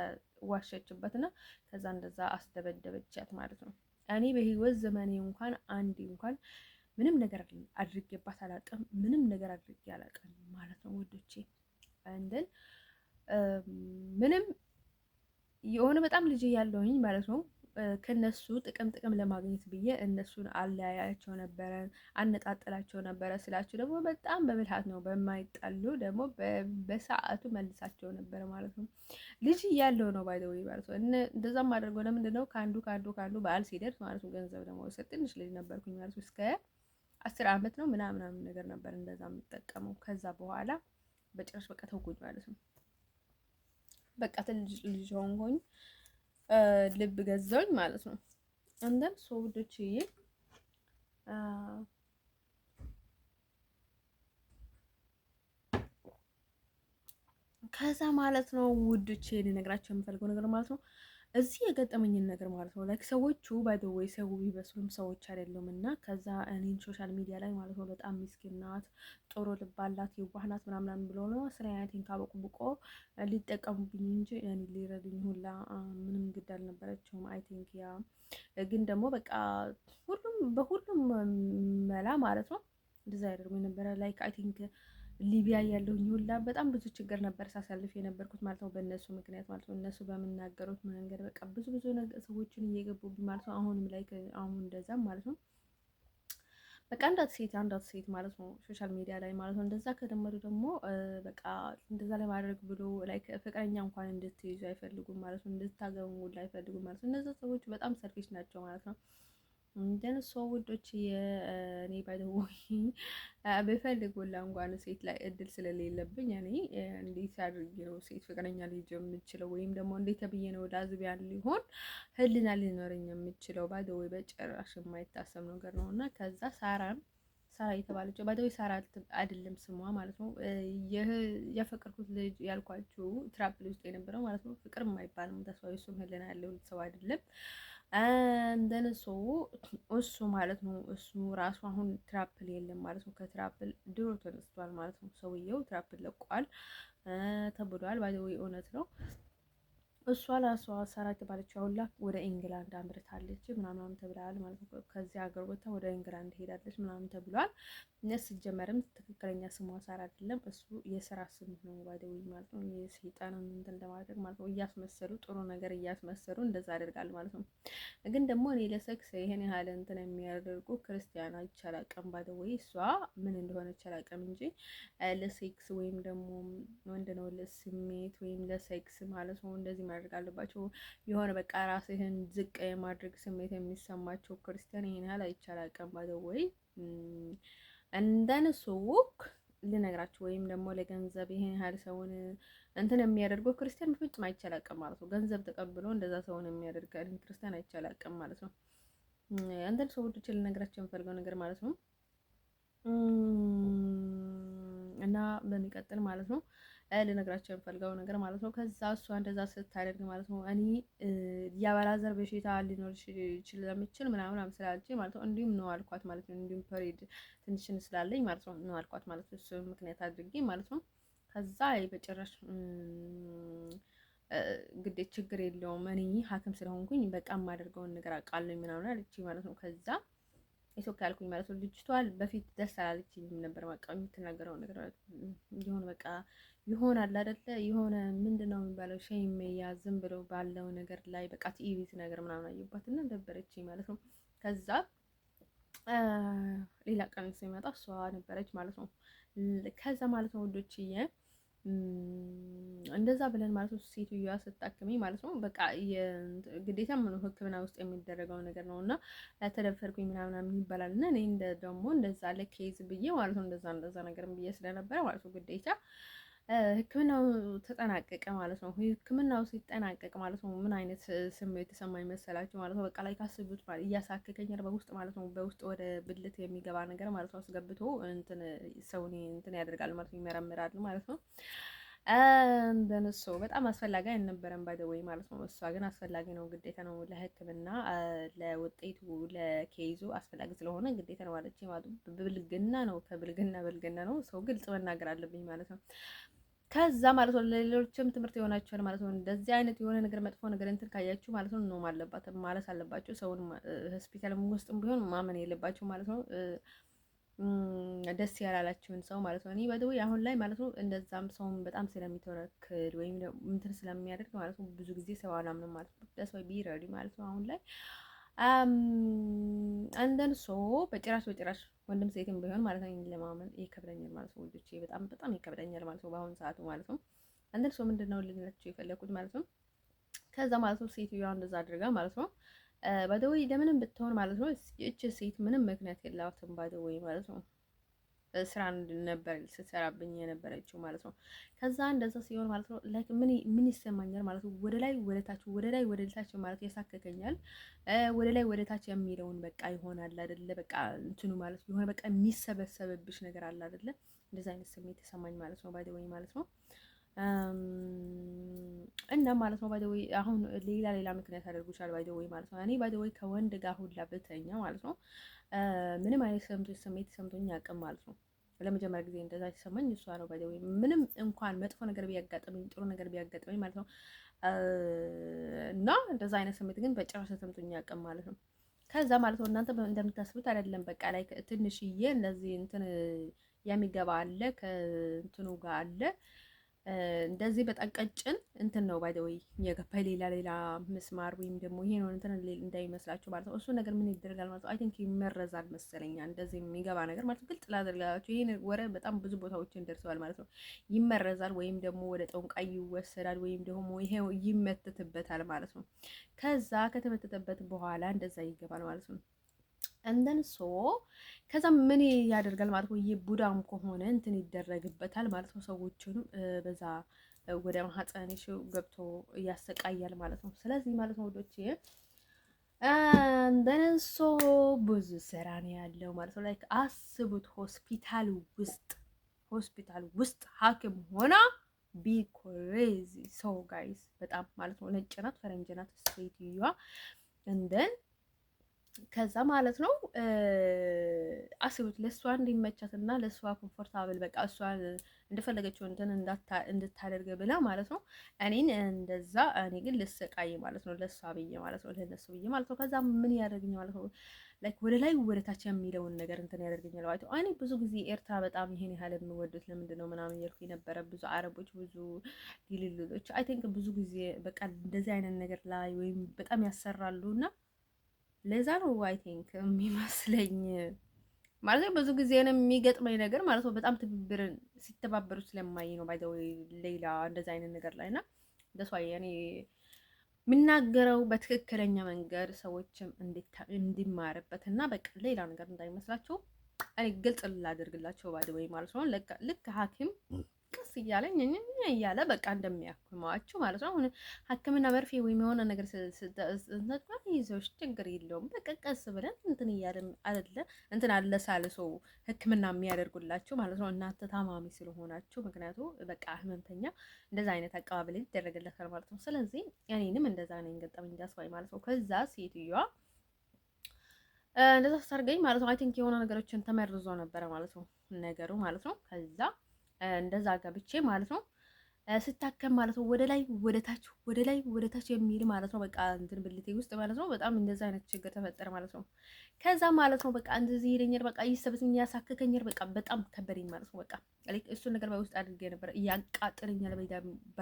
ዋሸችበትና ከዛ እንደዛ አስደበደበቻት ማለት ነው። እኔ በህይወት ዘመኔ እንኳን አንዴ እንኳን ምንም ነገር አድርጌባት አላውቅም። ምንም ነገር አድርጌ አላውቅም ማለት ነው ወዶቼ። እንደን ምንም የሆነ በጣም ልጅ ያለውኝ ማለት ነው ከነሱ ጥቅም ለማግኘት ብዬ እነሱን አለያያቸው ነበረ፣ አነጣጥላቸው ነበረ ስላቸው ደግሞ በጣም በብልሃት ነው በማይጣሉ ደግሞ በሰዓቱ መልሳቸው ነበረ ማለት ነው። ልጅ እያለው ነው ባይ ዘ ወይ ማለት ነው። እንደዛም አድርገው ለምንድን ነው ከአንዱ በዓል ሲደርስ ማለት ነው ገንዘብ ደግሞ ትንሽ ልጅ ነበርኩኝ ማለት ነው እስከ 10 ዓመት ነው ምናምን ነገር ነበር እንደዛ የምጠቀመው። ከዛ በኋላ በጭራሽ በቃ ተውኩኝ ማለት ነው። በቃ ትንሽ ልጅ ሆንኩኝ፣ ልብ ገዛኝ ማለት ነው። አንደን ሰውዶችዬ ከዛ ማለት ነው ውዶቼ ልነግራቸው የምፈልገው ነገር ማለት ነው እዚህ የገጠመኝን ነገር ማለት ነው። ላይክ ሰዎቹ ባይ ዘ ዌይ ሰው ቢመስሉም ሰዎች አይደሉም። እና ከዛ እኔን ሶሻል ሚዲያ ላይ ማለት ነው በጣም ምስኪን ናት፣ ጥሩ ልብ አላት፣ የዋህ ናት ምናምን ብሎ ነው ስለ አይነቴን ካበቁብቆ ሊጠቀሙብኝ እንጂ እኔ ሊረዱኝ ሁላ ምንም ግድ አልነበረችውም። አይ ቲንክ ያ ግን ደግሞ በቃ ሁሉም በሁሉም መላ ማለት ነው እንደዛ ያደርጉ የነበረ ላይክ አይ ቲንክ ሊቢያ ያለሁኝ ሁላ በጣም ብዙ ችግር ነበር ሳሳልፍ የነበርኩት ማለት ነው፣ በእነሱ ምክንያት ማለት ነው። እነሱ በምናገሩት መንገድ በቃ ብዙ ሰዎችን እየገቡብኝ ማለት ነው። አሁንም ላይ አሁን እንደዛም ማለት ነው በቃ አንዳት ሴት ማለት ነው ሶሻል ሚዲያ ላይ ማለት ነው እንደዛ ከደመሩ ደግሞ በቃ እንደዛ ለማድረግ ብሎ ላይክ ፍቅረኛ እንኳን እንድትይዙ አይፈልጉም ማለት ነው፣ እንድታገቡ አይፈልጉም ማለት ነው። እነዛ ሰዎች በጣም ሰልፊሽ ናቸው ማለት ነው። እንደን ሰው ውዶች የኔ ባይደውይ ብፈልግ ሁላ እንኳን ሴት ላይ እድል ስለሌለብኝ እኔ እንዴት አድርጌ ነው ሴት ፍቅረኛ ልጅ የምችለው? ወይም ደግሞ እንዴት ብዬ ነው ላዝቢያን ሊሆን ህልና ሊኖረኝ የምችለው? ባይደውይ በጭራሽ የማይታሰብ ነገር ነው። እና ከዛ ሳራ የተባለችው ባይደውይ ሳራ አይደለም ስሟ ማለት ነው። ያፈቀርኩት ልጅ ያልኳችሁ ትራፕል ውስጥ የነበረው ማለት ነው ፍቅር የማይባልም ተስፋ እሱም ህልና ያለው ሰው አይደለም። እንደነሱ እሱ ማለት ነው እሱ ራሱ አሁን ትራፕል የለም ማለት ነው። ከትራፕል ድሮ ተነስቷል ማለት ነው። ሰውየው ትራፕል ለቋል ተብሏል። ባይዘው እውነት ነው። እሷ ራሷ ሳራ የተባለችው አሁላ ወደ ኢንግላንድ አምርታለች ምናምን ተብሏል ማለት ነው። ከዚህ ሀገር ወጥታ ወደ ኢንግላንድ ሄዳለች ምናምን ተብሏል። እነሱ ሲጀመርም ትክክለኛ ስሟ ሳራ አይደለም፣ እሱ የስራ ስም ነው ባይደው ማለት ነው። የሰይጣን እንትን ለማድረግ ማለት ነው እያስመሰሉ ጥሩ ነገር እያስመሰሉ እንደዛ ያደርጋል ማለት ነው። ግን ደግሞ እኔ ለሰክስ ይሄን ያህል እንትን የሚያደርጉ ክርስቲያን አይቻላቅም ባይደው እሷ ምን እንደሆነ ይቻላቅም እንጂ ለሴክስ ወይም ደግሞ ምንድነው ለስሜት ወይም ለሴክስ ማለት ነው እንደዚህ ማድረግ አለባቸው። የሆነ በቃ ራስህን ዝቅ የማድረግ ስሜት የሚሰማቸው ክርስቲያን ይሄን ያህል አይቻላቅም ባይዘወይ እንደነሱ ልነግራችሁ ወይም ደግሞ ለገንዘብ ይሄን ያህል ሰውን እንትን የሚያደርገው ክርስቲያን በፍጹም አይቻላቅም ማለት ነው። ገንዘብ ተቀብሎ እንደዛ ሰውን የሚያደርግ ክርስቲያን አይቻላቅም ማለት ነው። አንተን ሰዎች ልነግራችሁ የምፈልገው ነገር ማለት ነው እና በሚቀጥል ማለት ነው ልነግራቸው የምፈልገው ነገር ማለት ነው። ከዛ እሷ እንደዛ ስታደርግ ማለት ነው እኔ የአባላዘር በሽታ ሊኖር ይችል ለምችል ምናምን ስላለችኝ ማለት ነው እንዲሁም ነው አልኳት ማለት ነው። እንዲሁም ፐሬድ ትንሽን ስላለኝ ማለት ነው አልኳት ማለት ነው። እሱ ምክንያት አድርጌ ማለት ነው። ከዛ በጭራሽ ግዴት ችግር የለውም እኔ ሐኪም ስለሆንኩኝ በቃ የማደርገውን ነገር አውቃለሁ ምናምን አለችኝ ማለት ነው። ከዛ ኢትዮክ ያልኩኝ ማለት ነው። ልጅቷል በፊት ደስ አላለችኝም ነበር በቃ የምትናገረው ነገር ይሁን በቃ ይሆናል አይደለ የሆነ ምንድነው የሚባለው ሼም ዝም ብሎ ባለው ነገር ላይ በቃ ቲቪት ነገር ምናምን አየባትና ደበረችኝ ማለት ነው። ከዛ ሌላ ቀን ሲመጣ እሷ ነበረች ማለት ነው። ከዛ ማለት ነው ወዶችዬ እንደዛ ብለን ማለት ነው ሴትዮዋ ስታክመኝ ማለት ነው በቃ ግዴታ ምን ሕክምና ውስጥ የሚደረገው ነገር ነው እና ተደፈርኩኝ ምናምን ይባላል እና እኔ ደግሞ እንደዛ ለኬዝ ብዬ ማለት ነው እንደዛ ነገር ብዬ ስለነበረ ማለት ነው ግዴታ ሕክምናው ተጠናቀቀ ማለት ነው። ሕክምናው ሲጠናቀቅ ማለት ነው ምን አይነት ስሜት የተሰማኝ መሰላችሁ ማለት ነው። በቃ ላይ ካስቡት ማለት እያሳከከኝ በውስጥ ማለት ነው በውስጥ ወደ ብልት የሚገባ ነገር ማለት ነው አስገብቶ እንትን ሰውን እንትን ያደርጋል ማለት ነው ይመረምራል ማለት ነው። እንደነሱ በጣም አስፈላጊ አልነበረም ባይ ዘ ወይ ማለት ነው። እሷ ግን አስፈላጊ ነው ግዴታ ነው ለሕክምና ለውጤቱ ለኬዙ አስፈላጊ ስለሆነ ግዴታ ነው ማለት ነው። ብልግና ነው ብልግና ነው ሰው ግልጽ መናገር አለብኝ ማለት ነው። ከዛ ማለት ነው ለሌሎችም ትምህርት የሆናችኋል ማለት ነው። እንደዚህ አይነት የሆነ ነገር መጥፎ ነገር እንትን ካያችሁ ማለት ነው ማለት አለባችሁ። ሰውን ሆስፒታል ውስጥም ቢሆን ማመን የለባችሁ ማለት ነው። ደስ ያላላችሁን ሰው ማለት ነው። እኔ በደው አሁን ላይ ማለት ነው እንደዛም ሰውን በጣም ስለሚተረክል ወይም እንትን ስለሚያደርግ ማለት ነው ብዙ ጊዜ ሰው አላምንም ማለት ነው። ደስ ወይ ቢረዲ ማለት ነው አሁን ላይ አንደን ሶ በጭራሽ ወንድም ሴትም ቢሆን ማለት ነው ለማመን ይከብደኛል ማለት ነው። ወንዶቼ በጣም ይከብደኛል ማለት ነው በአሁኑ ሰዓቱ ማለት ነው። አንደን ሶ ምንድነው ልንላችሁ የፈለኩት ማለት ነው። ከዛ ማለት ነው ሴትዮዋ እንደዛ አድርጋ ማለት ነው ባይደወይ ለምንም ብትሆን ማለት ነው እች ሴት ምንም ምክንያት የላትም ባይደወይ ማለት ነው። ስራ ነበር ስትሰራብኝ የነበረችው ማለት ነው። ከዛ እንደዛ ሲሆን ማለት ነው ላይክ ምን ይሰማኛል ማለት ነው። ወደ ላይ ወደ ታች ወደ ላይ ወደ ታች ማለት ያሳከከኛል። ወደ ላይ ወደ ታች የሚለውን በቃ ይሆናል አይደለ? በቃ እንትኑ ማለት የሆነ በቃ የሚሰበሰብብሽ ነገር አለ አይደለ? እንደዛ አይነት ስሜት ተሰማኝ ማለት ነው። ባይ ዘ ወይ ማለት ነው እና ማለት ነው ባይ ዘ ወይ አሁን ሌላ ምክንያት አደርጉሻል ባይ ዘ ወይ ማለት ነው። እኔ ባይ ዘ ወይ ከወንድ ጋር ሁላ ብተኛ ማለት ነው ምንም አይነት ስሜት ሰምቶኝ አያውቅም ማለት ነው። ለመጀመሪያ ጊዜ እንደዛ ሲሰማኝ እሷ ነው ባይ ዘ ወይ ምንም እንኳን መጥፎ ነገር ቢያጋጥመኝ ጥሩ ነገር ቢያጋጥመኝ ማለት ነው እና እንደዛ አይነት ስሜት ግን በጭራሽ ተሰምቶኝ አያውቅም ማለት ነው። ከዛ ማለት ነው እናንተ እንደምታስቡት አይደለም። በቃ ላይ ትንሽዬ እንደዚህ እንትን የሚገባ አለ ከእንትኑ ጋር አለ እንደዚህ በጣም ቀጭን እንትን ነው ባይ ዘ ወይ የገባ ሌላ ምስማር ወይም ደግሞ ይሄ ነው እንትን እንዳይመስላችሁ ማለት ነው። እሱ ነገር ምን ይደረጋል ማለት ነው። አይ ቲንክ ይመረዛል መሰለኛ እንደዚህ የሚገባ ነገር ማለት ነው። ግልጽ ላደርጋችሁ ይሄን ወረ በጣም ብዙ ቦታዎችን ደርሰዋል ማለት ነው። ይመረዛል ወይም ደግሞ ወደ ጠንቋይ ይወሰዳል ወይም ደግሞ ይሄው ይመተትበታል ማለት ነው። ከዛ ከተመተተበት በኋላ እንደዛ ይገባል ማለት ነው። እንደን ሶ ከዛ ምን ያደርጋል ማለት ነው። የቡዳም ከሆነ እንትን ይደረግበታል ማለት ነው። ሰዎችንም በዛ ወደ ማህፀንሽ ገብቶ ያሰቃያል ማለት ነው። ስለዚህ ማለት ነው ወዶቼ እንደን ሶ ብዙ ስራ ነው ያለው ማለት ነው። ላይክ አስቡት ሆስፒታል ውስጥ ሐኪም ሆና ቢኮሬዚ ሶ ጋይስ በጣም ማለት ነው። ነጭ ናት፣ ፈረንጅ ናት ሴትዮዋ እንደን ከዛ ማለት ነው አስቡት ለእሷ እንዲመቻትና ለእሷ ኮምፎርታብል በቃ እሷ እንደፈለገችው እንትን እንድታደርግ ብላ ማለት ነው። እኔን እንደዛ እኔ ግን ልሰቃይ ማለት ነው ለእሷ ብዬ ማለት ነው ለነሱ ብዬ ማለት ነው። ከዛ ምን ያደርግኛል ማለት ነው ላይክ ወደ ላይ ወደ ታች የሚለውን ነገር እንትን ያደርግኛል ማለት ነው። እኔ ብዙ ጊዜ ኤርትራ በጣም ይሄን ያህል የሚወዱት ለምንድን ነው ምናምን እያልኩ የነበረ ብዙ አረቦች ብዙ ዲልሎች አይ ቲንክ ብዙ ጊዜ በቃ እንደዚህ አይነት ነገር ላይ ወይም በጣም ያሰራሉ እና ለዛ ነው አይ ቲንክ የሚመስለኝ ማለት ነው። ብዙ ጊዜ ነው የሚገጥመኝ ነገር ማለት ነው። በጣም ትብብርን ሲተባበሩ ስለማይ ነው ባይ ዘ ወይ ሌላ እንደዛ አይነት ነገር ላይ እና እንደሷ እኔ የምናገረው በትክክለኛ መንገድ ሰዎችም እንዲማርበት እና በቃ ሌላ ነገር እንዳይመስላቸው እኔ ግልጽ ላደርግላቸው ባይ ዘ ወይ ማለት ነው። ልክ ሐኪም ቀስ እያለ እያለ በቃ እንደሚያክማችሁ ማለት ነው። አሁን ሕክምና መርፌ ወይም የሆነ ነገር ይዘውሽ ችግር የለውም በቃ ቀስ ብለን እንትን እያለን አይደለ እንትን አለሳልሶ ሕክምና የሚያደርጉላችሁ ማለት ነው። እናንተ ታማሚ ስለሆናችሁ ምክንያቱ በቃ ህመምተኛ እንደዛ አይነት አቀባበል ይደረግለታል ማለት ነው። ስለዚህ እኔንም እንደዛ ነው ገጠመኝ እንዳስባይ ማለት ነው። ከዛ ሴትዮዋ እንደዛ ሳርገኝ ማለት ነው አይ ቲንክ የሆነ ነገሮችን ተመርዞ ነበረ ማለት ነው ነገሩ ማለት ነው። ከዛ እንደዛ ገብቼ ማለት ነው ስታከም ማለት ነው ወደ ላይ ወደ ታች ወደ ላይ ወደ ታች የሚል ማለት ነው። በቃ እንትን ብልቴ ውስጥ ማለት ነው በጣም እንደዛ አይነት ችግር ተፈጠረ ማለት ነው። ከዛ ማለት ነው በቃ እንደዚህ ይለኛል፣ በቃ ይሰበስኝ፣ ያሳክከኛል፣ በቃ በጣም ከበደኝ ማለት ነው። በቃ እሱን ነገር በውስጥ አድርጌ ነበር። ያቃጥለኛል ባይ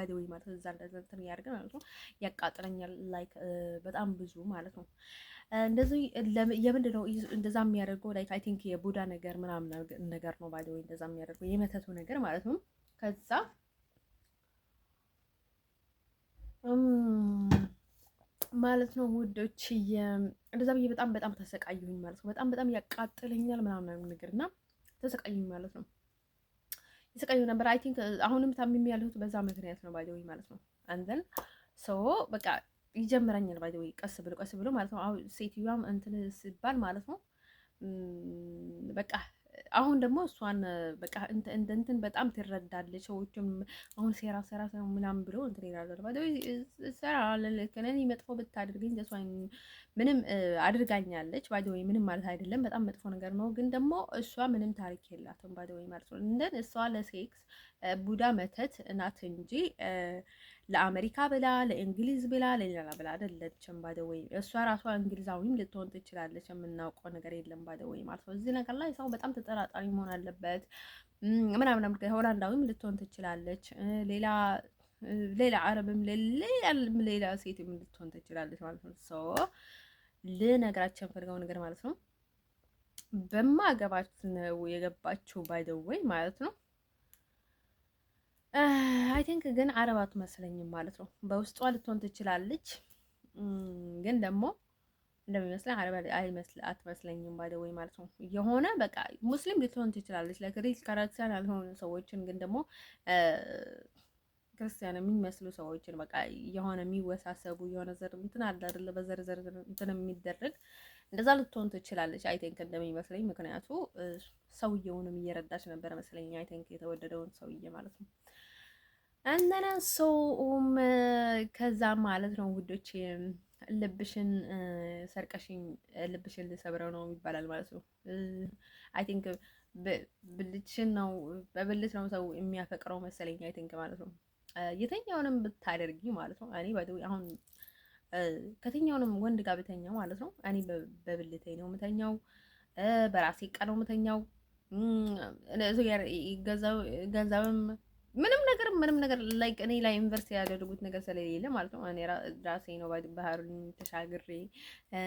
ዘ ወይ ማለት ነው። እዛ እንደዛ እንትን ያደርገ ማለት ነው ያቃጥለኛል፣ ላይክ በጣም ብዙ ማለት ነው። እንደዚህ የምንድን ነው እንደዛ የሚያደርገው? ላይክ አይ ቲንክ የቡዳ ነገር ምናምን ነገር ነው ባይ ዘ ወይ እንደዛ የሚያደርገው የመተቱ ነገር ማለት ነው። ከዛ ማለት ነው ውዶች እንደዛ ብዬ በጣም ተሰቃየሁኝ ማለት ነው። በጣም ያቃጥለኛል ምናምን ነገር እና ተሰቃየሁኝ ማለት ነው። የተሰቃየሁ ነበር። አይ ቲንክ አሁንም ታምሜ ያለሁት በዛ ምክንያት ነው ባይ ዘ ወይ ማለት ነው። አንዘን ሶ በቃ ይጀምረኛል ባይ ዘ ወይ ቀስ ብሎ ማለት ነው። አሁን ሴትዮዋም እንትን ሲባል ማለት ነው በቃ አሁን ደግሞ እሷን በቃ እንትን በጣም ትረዳለች። ሰዎችም አሁን ሴራ ምናምን ብሎ እንትን ይላል ባይ ሰራ ለከነኒ መጥፎ ብታደርገኝ ደስ ምንም አድርጋኛለች ባይ ወይ ምንም ማለት አይደለም። በጣም መጥፎ ነገር ነው፣ ግን ደግሞ እሷ ምንም ታሪክ የላትም ባይ ወይ ማለት ነው። እንደን እሷ ለሴክስ ቡዳ መተት ናት እንጂ ለአሜሪካ ብላ ለእንግሊዝ ብላ ለሌላ ብላ አይደለችም። ባደወይ እሷ ራሷ እንግሊዛዊም ልትሆን ትችላለች። የምናውቀው ነገር የለም ባደወይ ማለት ነው። እዚህ ነገር ላይ ሰው በጣም ተጠራጣሪ መሆን አለበት። ምናምን ሆላንዳዊም ልትሆን ትችላለች። ሌላ አረብም ሌላ ሴትም ልትሆን ትችላለች ማለት ነው። ሶ ልነግራችሁ የምፈልገው ነገር ማለት ነው በማገባት ነው የገባችው ባይደወይ ማለት ነው። አይ ቲንክ ግን አረብ አትመስለኝም ማለት ነው። በውስጧ ልትሆን ትችላለች፣ ግን ደግሞ እንደሚመስለኝ አረብ አትመስለኝም ባይ ዘ ወይ ማለት ነው። የሆነ በቃ ሙስሊም ልትሆን ትችላለች ለግሪክ ካራክተር ያልሆኑ ሰዎችን ግን ደግሞ ክርስቲያን የሚመስሉ ሰዎችን በቃ የሆነ የሚወሳሰቡ የሆነ ዘር እንትን አለ አይደለ በዘር ዘር እንትን የሚደረግ እንደዛ ልትሆን ትችላለች። አይ ቲንክ እንደሚመስለኝ ምክንያቱ ሰውየውንም እየረዳች ነበር መስለኝ። አይ ቲንክ የተወደደውን ሰውዬ ማለት ነው። እንደና ሰውም ከዛ ማለት ነው ውዶች ልብሽን ሰርቀሽኝ ልብሽን ልሰብረው ነው ይባላል ማለት ነው። አይ ቲንክ ብልትሽን ነው በብልት ነው ሰው የሚያፈቅረው መሰለኝ። አይ ቲንክ ማለት ነው የተኛውንም ብታደርጊ ማለት ነው። እኔ አሁን ከትኛውንም ወንድ ጋር ብተኛ ማለት ነው እኔ በብልቴ ነው የምተኛው፣ በራሴ ዕቃ ነው የምተኛው። ገንዘብም ምንም ነገር ላይክ እኔ ላይ ኢንቨስት ያደረጉት ነገር ስለሌለ ማለት ነው። እኔ ራሴ ነው ባህሩን ተሻግሬ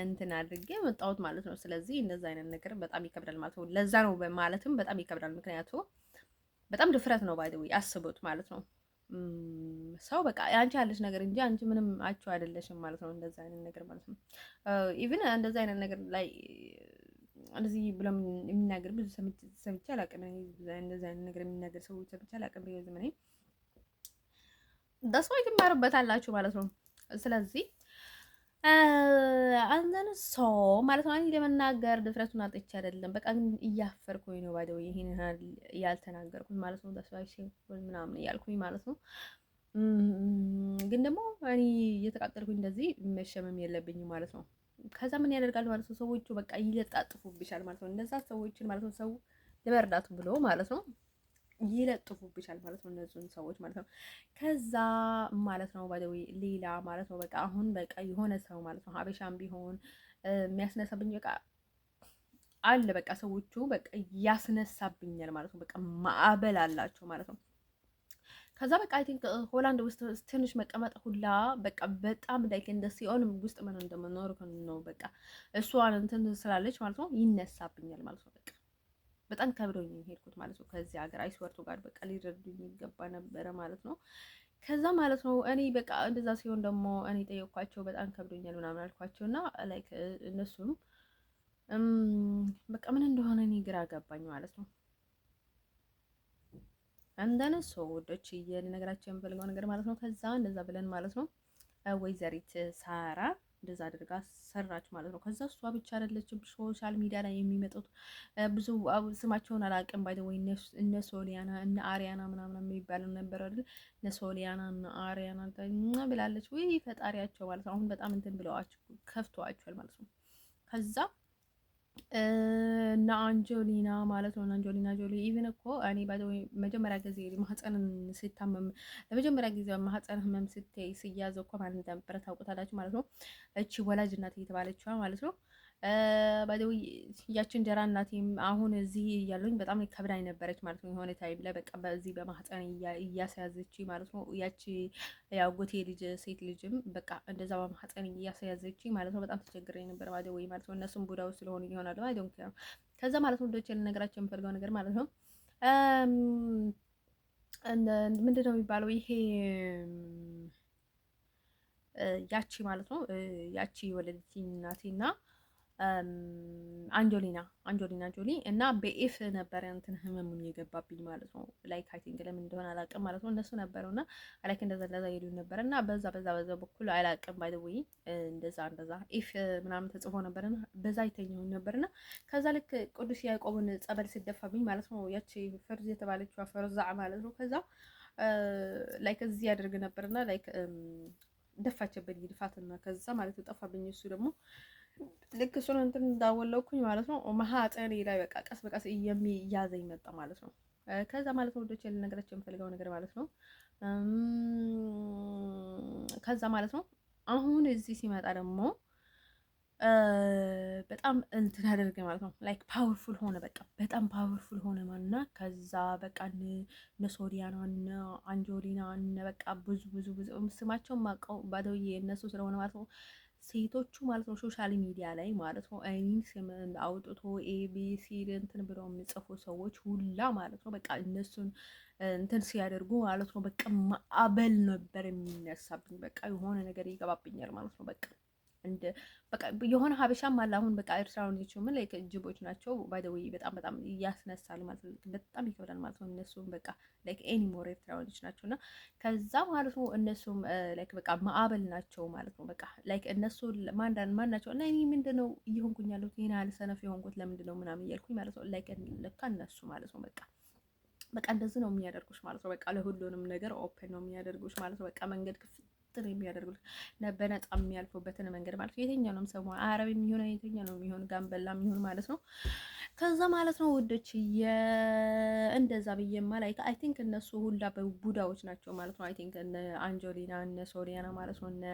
እንትን አድርጌ መጣሁት ማለት ነው። ስለዚህ እንደዛ አይነት ነገር በጣም ይከብዳል ማለት ነው። ለዛ ነው ማለትም በጣም ይከብዳል። ምክንያቱ በጣም ድፍረት ነው ባይ ዘ ወይ አስቡት ማለት ነው። ሰው በቃ አንቺ ያለሽ ነገር እንጂ አንቺ ምንም አችሁ አይደለሽም ማለት ነው። እንደዛ አይነት ነገር ማለት ነው። ኢቭን እንደዛ አይነት ነገር ላይ እንደዚህ ብሎም የሚናገር ብዙ ሰምቼ አላውቅም። እንደዛ አይነት ነገር የሚናገር ሰው ሰምቼ አላውቅም በዘመኔ። ደስማ ትማሩበታላችሁ ማለት ነው። ስለዚህ አንተን ሰው ማለት ነው። እኔ ለመናገር ድፍረቱን አጥቼ አይደለም፣ በቃ ግን እያፈርኩኝ ነው ባይደው ይሄን ያልተናገርኩት ማለት ነው። ደስባይ ምናምን እያልኩኝ ማለት ነው። ግን ደግሞ እኔ እየተቃጠልኩኝ እንደዚህ መሸመም የለብኝም ማለት ነው። ከዛ ምን ያደርጋል ማለት ነው፣ ሰዎቹ በቃ ይለጣጥፉብሻል ማለት ነው። እንደዛ ሰዎችን ማለት ነው ሰው ለመርዳቱ ብሎ ማለት ነው ይለጥፉብሻል ማለት ነው፣ እነዚህን ሰዎች ማለት ነው። ከዛ ማለት ነው ባደዊ ሌላ ማለት ነው በቃ አሁን በቃ የሆነ ሰው ማለት ነው ሀበሻም ቢሆን የሚያስነሳብኝ በቃ አለ በቃ ሰዎቹ በቃ ያስነሳብኛል ማለት ነው። በቃ ማዕበል አላቸው ማለት ነው። ከዛ በቃ አይ ቲንክ ሆላንድ ውስጥ ትንሽ መቀመጥ ሁላ በቃ በጣም ላይክ እንደ ሲሆን ውስጥ ምን እንደምኖር ነው በቃ እሷን እንትን ስላለች ማለት ነው ይነሳብኛል ማለት ነው። በቃ በጣም ከብዶኝ ሄድኩት ማለት ነው ከዚህ ሀገር አይስወርቱ ጋር በቃ ሊረዱኝ ይገባ ነበረ ማለት ነው። ከዛ ማለት ነው እኔ በቃ እንደዛ ሲሆን ደግሞ እኔ ጠየኳቸው በጣም ከብዶኛል ምናምን አልኳቸው እና ላይክ እነሱም በቃ ምን እንደሆነ እኔ ግራ ገባኝ ማለት ነው። እንደነ ሰዎች የነገራቸው የምፈልገው ነገር ማለት ነው። ከዛ እንደዛ ብለን ማለት ነው ወይዘሪት ሳራ እንደዛ አድርጋ ሰራች ማለት ነው። ከዛ እሷ ብቻ አይደለችም ሶሻል ሚዲያ ላይ የሚመጡት ብዙ ስማቸውን አላውቅም ባይ ወይ እነ ሶሊያና እነ አሪያና ምናምን የሚባሉ ነበር አይደል? እነ ሶሊያና እነ አሪያና ብላለች። ወይ ፈጣሪያቸው ማለት ነው። አሁን በጣም እንትን ብለዋቸው ከፍተዋቸዋል ማለት ነው። ከዛ እና አንጆሊና ማለት ነው። አንጆሊና ጆሊ ኢቭን እኮ እኔ መጀመሪያ ጊዜ ማህፀንን ሲታመም ለመጀመሪያ ጊዜ ማህፀን ህመም ሲያዝ እኮ ማለት እንደነበረ ታውቁታላችሁ ማለት ነው። እቺ ወላጅ እናት የተባለችዋ ማለት ነው። ባይደው ያቺ እንጀራ እናቴም አሁን እዚህ እያለሁኝ በጣም ከብዳኝ ነበረች ማለት ነው። የሆነ ታይም ላይ በቃ በዚህ በማህፀን እያስያዘች ማለት ነው። ያቺ ያጎቴ ልጅ ሴት ልጅም በቃ እንደዛ በማህፀን እያስያዘች ማለት ነው። በጣም ተቸግሬ ነበር ባይደው ወይ ማለት ነው። እነሱም ቡዳው ስለሆኑ ይሆናል አይ ዶንት ኬር። ከዛ ማለት ነው ወንዶች ልነግራቸው የምፈልገው ነገር ማለት ነው ምንድን ነው የሚባለው ይሄ ያቺ ማለት ነው ያቺ ወለደችኝ እናቴና አንጆሊና ጆሊ እና በኤፍ ነበረ እንትን ህመሙን የገባብኝ ማለት ነው። ላይክ አይ ቲንክ ለምን እንደሆነ አላውቅም ማለት ነው። እነሱ ነበሩና ላይክ እንደዛ ይሉ ነበር እና በዛ በኩል አላውቅም ባይ ዘ ወይ እንደዛ ኤፍ ምናምን ተጽፎ ነበርና በዛ ይተኛው ነበርና ከዛ ልክ ቅዱስ ያዕቆብን ጸበል ሲደፋብኝ ማለት ነው ያቺ ፈርዝ የተባለችው ፈርዛዕ ማለት ነው። ከዛ ላይክ እዚህ ያደርግ ነበርና ላይክ ደፋችብኝ ይድፋትና ከዛ ማለት ነው ጠፋብኝ እሱ ደግሞ ልክ እሱን እንትን እንዳወለኩኝ ማለት ነው ማህፀኔ ላይ በቃ ቀስ በቀስ የሚያዘኝ መጣ ማለት ነው። ከዛ ማለት ነው ወዶች ልነግራችሁ የምፈልገው ነገር ማለት ነው ከዛ ማለት ነው አሁን እዚህ ሲመጣ ደግሞ በጣም እንትን አደረገ ማለት ነው። ላይክ ፓወርፉል ሆነ በቃ በጣም ፓወርፉል ሆነ ማለት ነው። ከዛ በቃ እነ ሶዲያና እነ አንጆሊና እነ በቃ ብዙ ስማቸውን ማውቀው ባዶዬ እነሱ ስለሆነ ማለት ነው ሴቶቹ ማለት ነው ሶሻል ሚዲያ ላይ ማለት ነው አይሚን ስም አውጥቶ ኤቢሲ እንትን ብለው የሚጽፉ ሰዎች ሁላ ማለት ነው በቃ እነሱን እንትን ሲያደርጉ ማለት ነው በቃ ማዕበል ነበር የሚነሳብኝ። በቃ የሆነ ነገር ይገባብኛል ማለት ነው በቃ እንደ በቃ የሆነ ሀበሻም አለ አሁን በቃ ኤርትራውያኖች ምን ላይ ጅቦች ናቸው ባይ ዘ ዌይ በጣም በጣም ያስነሳል ማለት ነው። በጣም ይከብዳል ማለት ነው። እነሱም በቃ ላይክ ኤኒሞር ኤርትራውያኖች ናቸው እና ከዛ ማለት ነው እነሱም ላይክ በቃ ማዕበል ናቸው ማለት ነው። በቃ ላይክ እነሱ ማን ናቸው እና እኔ ምንድነው እየሆንኩኝ ያለሁት ይሄን ያህል ሰነፍ የሆንኩት ለምንድን ነው ምናምን እያልኩኝ ማለት ነው። ላይክ ለካ እነሱ ማለት ነው በቃ እንደዚህ ነው የሚያደርጉሽ ማለት ነው። በቃ ለሁሉንም ነገር ኦፕን ነው የሚያደርጉሽ ማለት ነው። በቃ መንገድ ክፍት ነው የሚያደርጉት በነፃ የሚያልፉበትን መንገድ ማለት ነው። የትኛውንም ሰው አረብ የሚሆን የትኛው የሚሆን ጋምበላ የሚሆን ማለት ነው። ከዛ ማለት ነው ውዶች እንደዛ ብዬማ ላይ አይ ቲንክ እነሱ ሁላ ቡዳዎች ናቸው ማለት ነው። አይ ቲንክ እነ አንጆሊና እነ ሶሊያና ማለት ነው እነ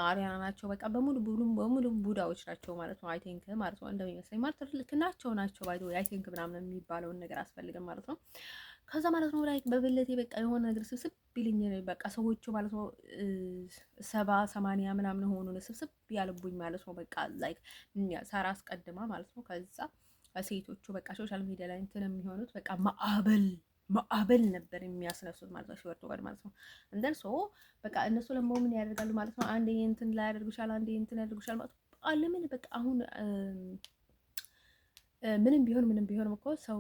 አሪያና ናቸው። በቃ በሙሉ ቡዳዎች ናቸው ማለት ነው። አይ ቲንክ ማለት ነው እንደሚመስለኝ ማለት ልክ ናቸው ባይ አይ ቲንክ ምናምን የሚባለውን ነገር አስፈልግም ማለት ነው። ከዛ ማለት ነው ላይክ በብለቴ በቃ የሆነ ነገር ስብስብ ቢልኝ በቃ ሰዎቹ ማለት ነው 70-80 ምናምን ሆኑ ስብስብ ያልቡኝ ማለት ነው። በቃ ላይክ ሳራ አስቀድማ ማለት ነው። ከዛ ሴቶቹ በቃ ሶሻል ሚዲያ ላይ እንትን የሚሆኑት በቃ ማዕበል ነበር የሚያስነሱት ማለት ነው። ሲወርዱ ማለት ነው። እንደን ሶ በቃ እነሱ ደግሞ ምን ያደርጋሉ ማለት ነው። አንዴ እንትን ላይ ያደርጉሻል፣ አንዴ እንትን ያደርጉሻል ማለት ነው። ለምን በቃ አሁን ምንም ቢሆንም እኮ ሰው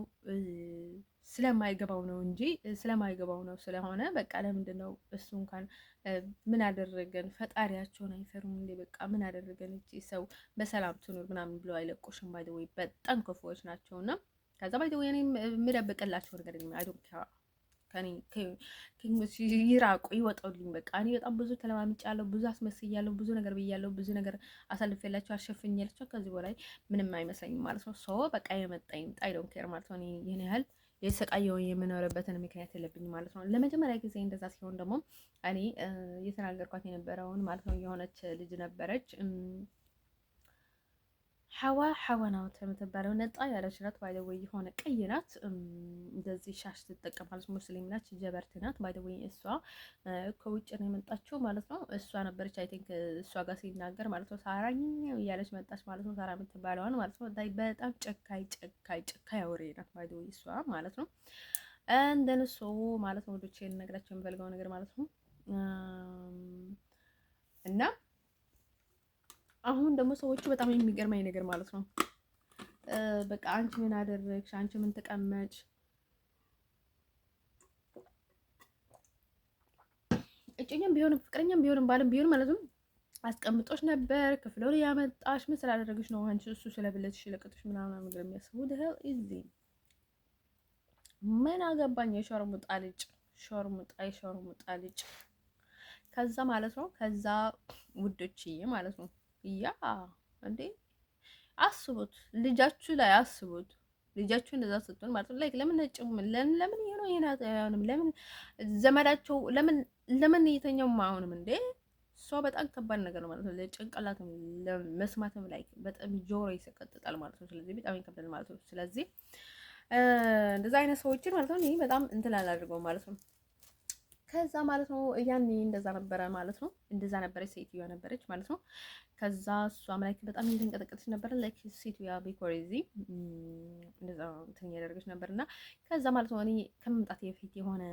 ስለማይገባው ነው እንጂ ስለማይገባው ነው ስለሆነ በቃ ለምንድን ነው እሱ እንኳን ምን አደረገን ፈጣሪያቸውን አይፈሩም እንዴ? በቃ ምን አደረገን እቺ ሰው በሰላም ትኑር ምናምን ብለው አይለቁሽም። ባይ ዘ ወይ በጣም ክፉዎች ናቸውና ከዛ ባይ ዘ ወይ እኔ የምደብቅላቸው ነገር ከኔ ይራቁ ይወጣልኝ። በቃ እኔ በጣም ብዙ ተለማምጫለሁ፣ ብዙ አስመስያለሁ፣ ብዙ ነገር ብያለሁ፣ ብዙ ነገር አሳልፌላቸው አሸፍኛለሁ። ከዚህ በላይ ምንም አይመስለኝም ማለት ነው። ሶ በቃ የመጣኝ ጣይ ዶንት ኬር ማለት ነው። እኔ ይሄን ያህል የተሰቃየው የምኖርበትን ምክንያት የለብኝም ማለት ነው። ለመጀመሪያ ጊዜ እንደዛ ሲሆን ደግሞ እኔ እየተናገርኳት የነበረውን ማለት ነው የሆነች ልጅ ነበረች ሐዋ ናት የምትባለው ነጣ ያለች ናት። ባይ ዘ ወይ የሆነ ቀይ ናት። እንደዚህ ሻሽ ትጠቀማለች። ሙስሊም ናት። ጀበርት ናት። ባይ ዘ ወይ እሷ ከውጭ ነው የመጣችው ማለት ነው። እሷ ነበረች አይ ቲንክ እሷ ጋር ሲናገር ማለት ነው ሳራኝ እያለች መጣች ማለት ነው። ሳራ የምትባለዋን ማለት ነው። በጣም ጨካይ አውሬ ናት። ባይ ዘ ወይ እሷ ማለት ነው። እንደን እሱ ማለት ነው ወዶቼ ልነግራቸው የምፈልገው ነገር ማለት ነው እና አሁን ደግሞ ሰዎቹ በጣም የሚገርመኝ ነገር ማለት ነው በቃ አንቺ ምን አደረግሽ? አንቺ ምን ተቀመጭ? እጭኛም ቢሆንም ፍቅረኛም ቢሆንም ባልም ቢሆንም ማለት ነው አስቀምጦሽ ነበር ክፍሎ ላይ ያመጣሽ ምን ስላደረግሽ ነው አንቺ እሱ ስለብለትሽ ለቀጥሽ ምናምን ነገር የሚያስቡ ደህል ኢዚ ምን አገባኝ? የሾርሙጣ ልጅ ሾርሙጣ ልጅ ከዛ ማለት ነው ከዛ ውዶችዬ ማለት ነው ያ እንዴ አስቡት፣ ልጃችሁ ላይ አስቡት። ልጃችሁ እንደዛ ስትሆን ማለት ነው ላይክ ለምን ለምን ይሄ ነው ለምን ዘመዳቸው ለምን እየተኛው አሁንም እንዴ እሷ በጣም ከባድ ነገር ነው ማለት ነው። ለጭንቅላትም ለመስማትም ላይ በጣም ጆሮ ይሰቀጥጣል ማለት ነው። ስለዚህ በጣም ይከብዳል ማለት ነው። ስለዚህ እንደዛ አይነት ሰዎችን ማለት ነው እኔ በጣም እንትን አላደርገውም ማለት ነው። ከዛ ማለት ነው ያኔ እንደዛ ነበረ ማለት ነው። እንደዛ ነበረች ሴትዮዋ ነበረች ማለት ነው። ከዛ እሷም ላይክ በጣም እየተንቀጠቀጠች ነበረ ላይክ ሴትዮዋ ቢኮሬዚ እንደዛ እንትን እያደረገች ነበርና ከዛ ማለት ነው እኔ ከመምጣት በፊት የሆነ